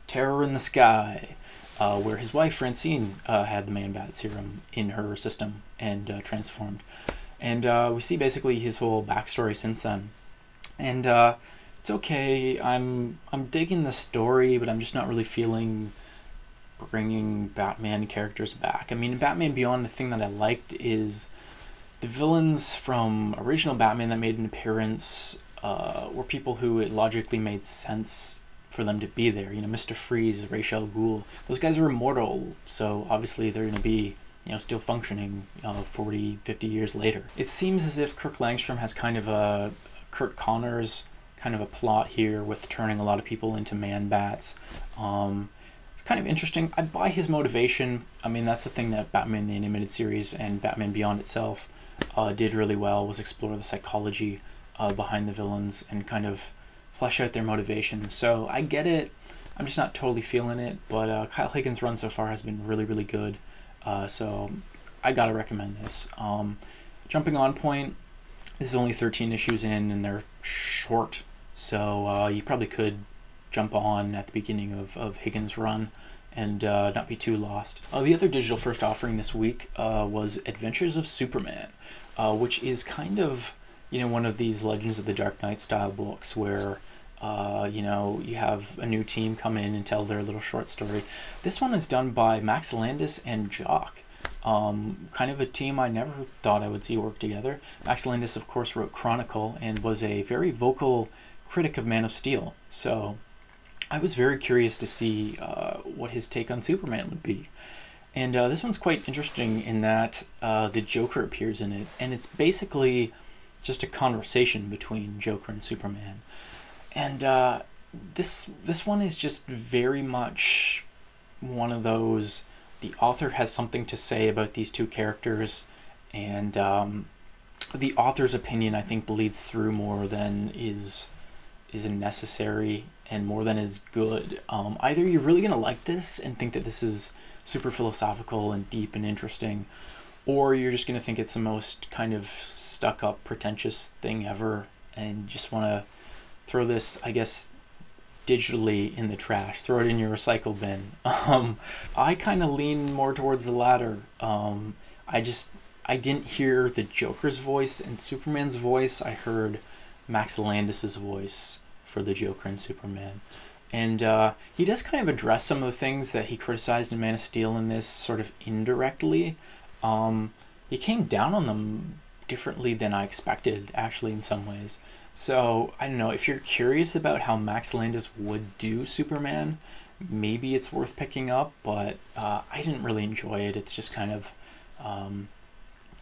Terror in the Sky, where his wife Francine had the Man-Bat serum in her system and transformed. And we see basically his whole backstory since then. And it's okay. I'm digging the story, but I'm just not really feeling bringing Batman characters back. I mean, in Batman Beyond, the thing that I liked is the villains from original Batman that made an appearance were people who it logically made sense for them to be there. You know, Mr. Freeze, Ra's al Ghul, those guys are immortal, so obviously they're going to be, you know, still functioning 40, 50 years later. It seems as if Kirk Langstrom has kind of a Kurt Connors kind of a plot here with turning a lot of people into Man-Bats. It's kind of interesting. I buy his motivation. I mean, that's the thing that Batman the Animated Series and Batman Beyond itself did really well, was explore the psychology behind the villains and kind of flesh out their motivations. So I get it. I'm just not totally feeling it, but Kyle Higgins' run so far has been really, really good. So I gotta recommend this. Jumping on point, this is only 13 issues in, and they're short, so you probably could jump on at the beginning of Higgins' run and not be too lost. The other digital first offering this week was Adventures of Superman, which is kind of, you know, one of these Legends of the Dark Knight style books where you know, you have a new team come in and tell their little short story. This one is done by Max Landis and Jock. Kind of a team I never thought I would see work together. Max Landis, of course, wrote Chronicle and was a very vocal critic of Man of Steel. So I was very curious to see what his take on Superman would be. And this one's quite interesting in that the Joker appears in it, and it's basically just a conversation between Joker and Superman. And this one is just very much one of those, the author has something to say about these two characters, and the author's opinion, I think, bleeds through more than is necessary and more than is good. Either you're really going to like this and think that this is super philosophical and deep and interesting, or you're just going to think it's the most kind of stuck-up, pretentious thing ever and just want to throw this, I guess, digitally in the trash, throw it in your recycle bin. I kind of lean more towards the latter. I didn't hear the Joker's voice and Superman's voice. I heard Max Landis's voice for the Joker and Superman. And he does kind of address some of the things that he criticized in Man of Steel in this sort of indirectly. He came down on them differently than I expected, actually, in some ways. So, I don't know, if you're curious about how Max Landis would do Superman, maybe it's worth picking up, but I didn't really enjoy it. It's just kind of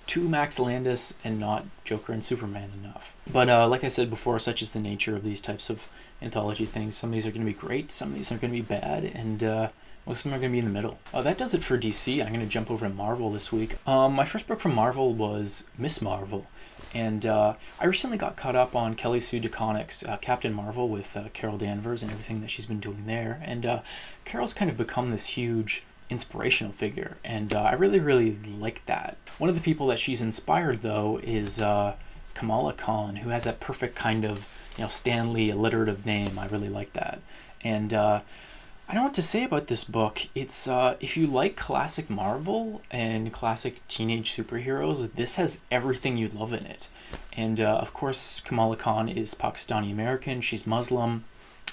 too Max Landis and not Joker and Superman enough. But like I said before, such is the nature of these types of anthology things. Some of these are going to be great, some of these are going to be bad, and most of them are going to be in the middle. That does it for DC. I'm going to jump over to Marvel this week. My first book from Marvel was Miss Marvel. And I recently got caught up on Kelly Sue DeConnick's Captain Marvel with Carol Danvers and everything that she's been doing there. And Carol's kind of become this huge inspirational figure, and I really, really like that. One of the people that she's inspired, though, is Kamala Khan, who has that perfect kind of, you know, Stan Lee alliterative name. I really like that. And I don't know what to say about this book. It's if you like classic Marvel and classic teenage superheroes, this has everything you'd love in it. And of course, Kamala Khan is Pakistani American. She's Muslim,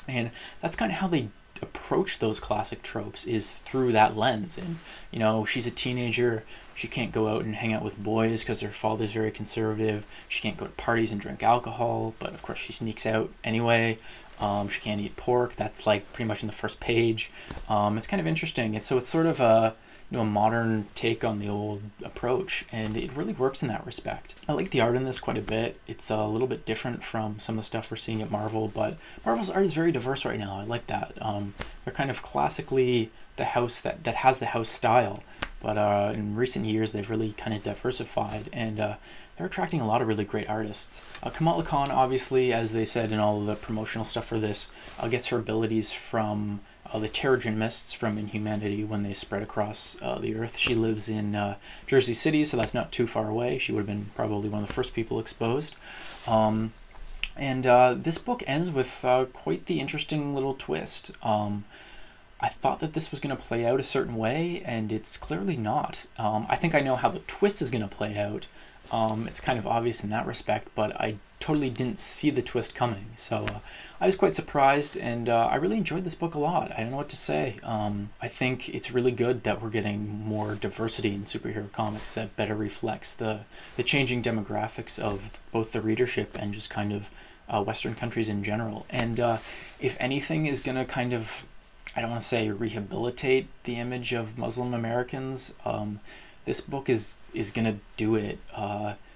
and that's kind of how they approach those classic tropes, is through that lens. And you know, she's a teenager. She can't go out and hang out with boys because her father's very conservative. She can't go to parties and drink alcohol, but of course she sneaks out anyway. She can't eat pork. That's like pretty much in the first page. It's kind of interesting. It's sort of a modern take on the old approach, and it really works in that respect. I like the art in this quite a bit. It's a little bit different from some of the stuff we're seeing at Marvel, but Marvel's art is very diverse right now. I like that. They're kind of classically the house that has the house style, but in recent years they've really kind of diversified, and they're attracting a lot of really great artists. Kamala Khan, obviously, as they said in all of the promotional stuff for this, gets her abilities from the Terrigen Mists from Inhumanity when they spread across the Earth. She lives in Jersey City, so that's not too far away. She would have been probably one of the first people exposed. And this book ends with quite the interesting little twist. I thought that this was going to play out a certain way, and it's clearly not. I think I know how the twist is going to play out. It's kind of obvious in that respect, but I totally didn't see the twist coming. So I was quite surprised, and I really enjoyed this book a lot. I don't know what to say. I think it's really good that we're getting more diversity in superhero comics that better reflects the changing demographics of both the readership and just kind of Western countries in general. And if anything is going to kind of, I don't want to say rehabilitate the image of Muslim Americans, this book is going to do it.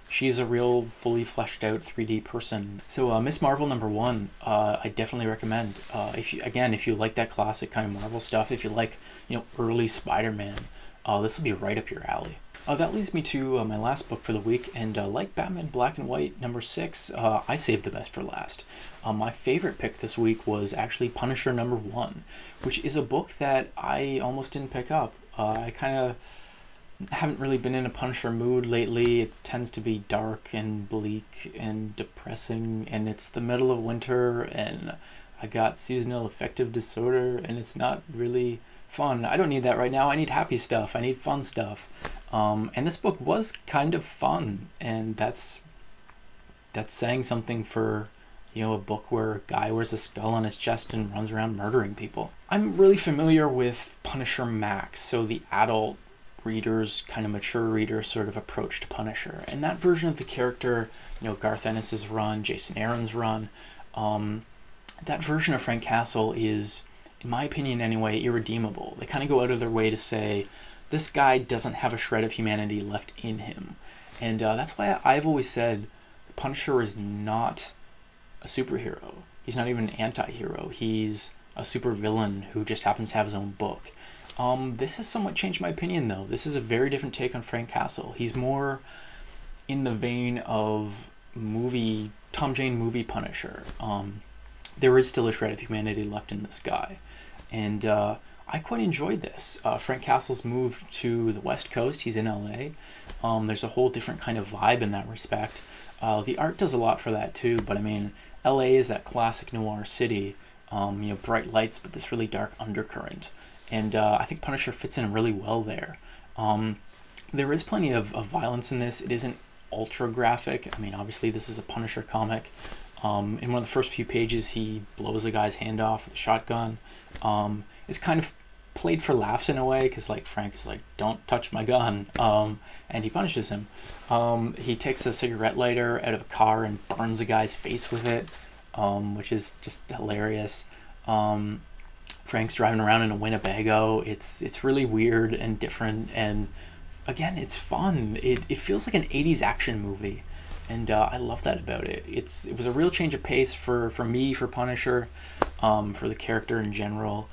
She's a real fully fleshed out 3D person. So Miss Marvel #1, I definitely recommend. If you like that classic kind of Marvel stuff, if you like, early Spider-Man, this will be right up your alley. That leads me to my last book for the week, and like Batman Black and White #6, I saved the best for last. My favorite pick this week was actually Punisher #1, which is a book that I almost didn't pick up. I kind of haven't really been in a Punisher mood lately. It tends to be dark and bleak and depressing, and it's the middle of winter, and I got seasonal affective disorder, and it's not really fun. I don't need that right now. I need happy stuff. I need fun stuff. And this book was kind of fun, and that's saying something for, a book where a guy wears a skull on his chest and runs around murdering people. I'm really familiar with Punisher Max, so the adult readers, kind of mature readers sort of approach to Punisher. And that version of the character, Garth Ennis's run, Jason Aaron's run, that version of Frank Castle is, in my opinion anyway, irredeemable. They kind of go out of their way to say, this guy doesn't have a shred of humanity left in him. And that's why I've always said Punisher is not a superhero. He's not even an anti-hero. He's a supervillain who just happens to have his own book. This has somewhat changed my opinion, though. This is a very different take on Frank Castle. He's more in the vein of Tom Jane movie Punisher. There is still a shred of humanity left in this guy. And I quite enjoyed this. Frank Castle's moved to the West Coast. He's in LA. There's a whole different kind of vibe in that respect. The art does a lot for that too, but I mean, LA is that classic noir city, bright lights, but this really dark undercurrent. And I think Punisher fits in really well there. There is plenty of violence in this. It isn't ultra graphic. I mean, obviously this is a Punisher comic. In one of the first few pages, he blows a guy's hand off with a shotgun. It's kind of played for laughs in a way, because Frank is like, don't touch my gun, and he punishes him. He takes a cigarette lighter out of a car and burns a guy's face with it, which is just hilarious. Frank's driving around in a Winnebago. It's really weird and different, and again, it's fun. It feels like an 80s action movie, and I love that about it. It was a real change of pace for me, for Punisher, for the character in general.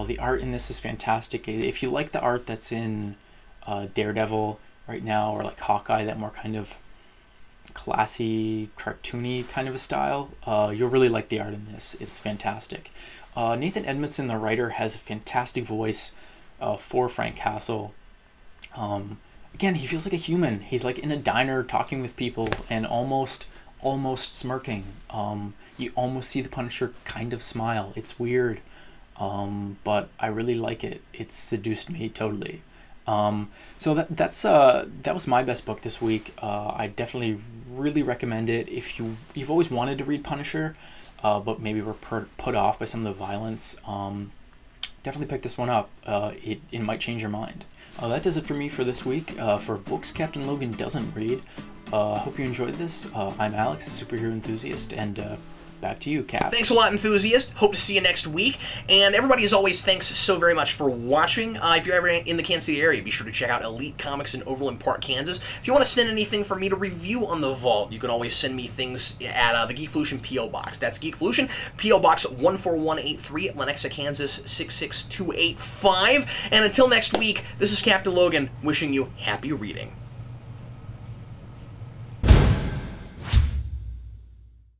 The art in this is fantastic. If you like the art that's in Daredevil right now, or like Hawkeye, that more kind of classy, cartoony kind of a style, you'll really like the art in this. It's fantastic. Nathan Edmondson, the writer, has a fantastic voice for Frank Castle. Again, he feels like a human. He's like in a diner talking with people and almost smirking. You almost see the Punisher kind of smile. It's weird. But I really like it. It's seduced me totally. So that was my best book this week. I definitely really recommend it if you've always wanted to read Punisher, but maybe were put off by some of the violence. Definitely pick this one up. It might change your mind. That does it for me for this week. For books Captain Logan doesn't read. Hope you enjoyed this. I'm Alex, a superhero enthusiast, and back to you, Cap. Thanks a lot, enthusiast. Hope to see you next week. And everybody, as always, thanks so very much for watching. If you're ever in the Kansas City area, be sure to check out Elite Comics in Overland Park, Kansas. If you want to send anything for me to review on the Vault, you can always send me things at the Geekvolution P.O. Box. That's Geekvolution, P.O. Box 14183, Lenexa, Kansas 66285. And until next week, this is Captain Logan, wishing you happy reading.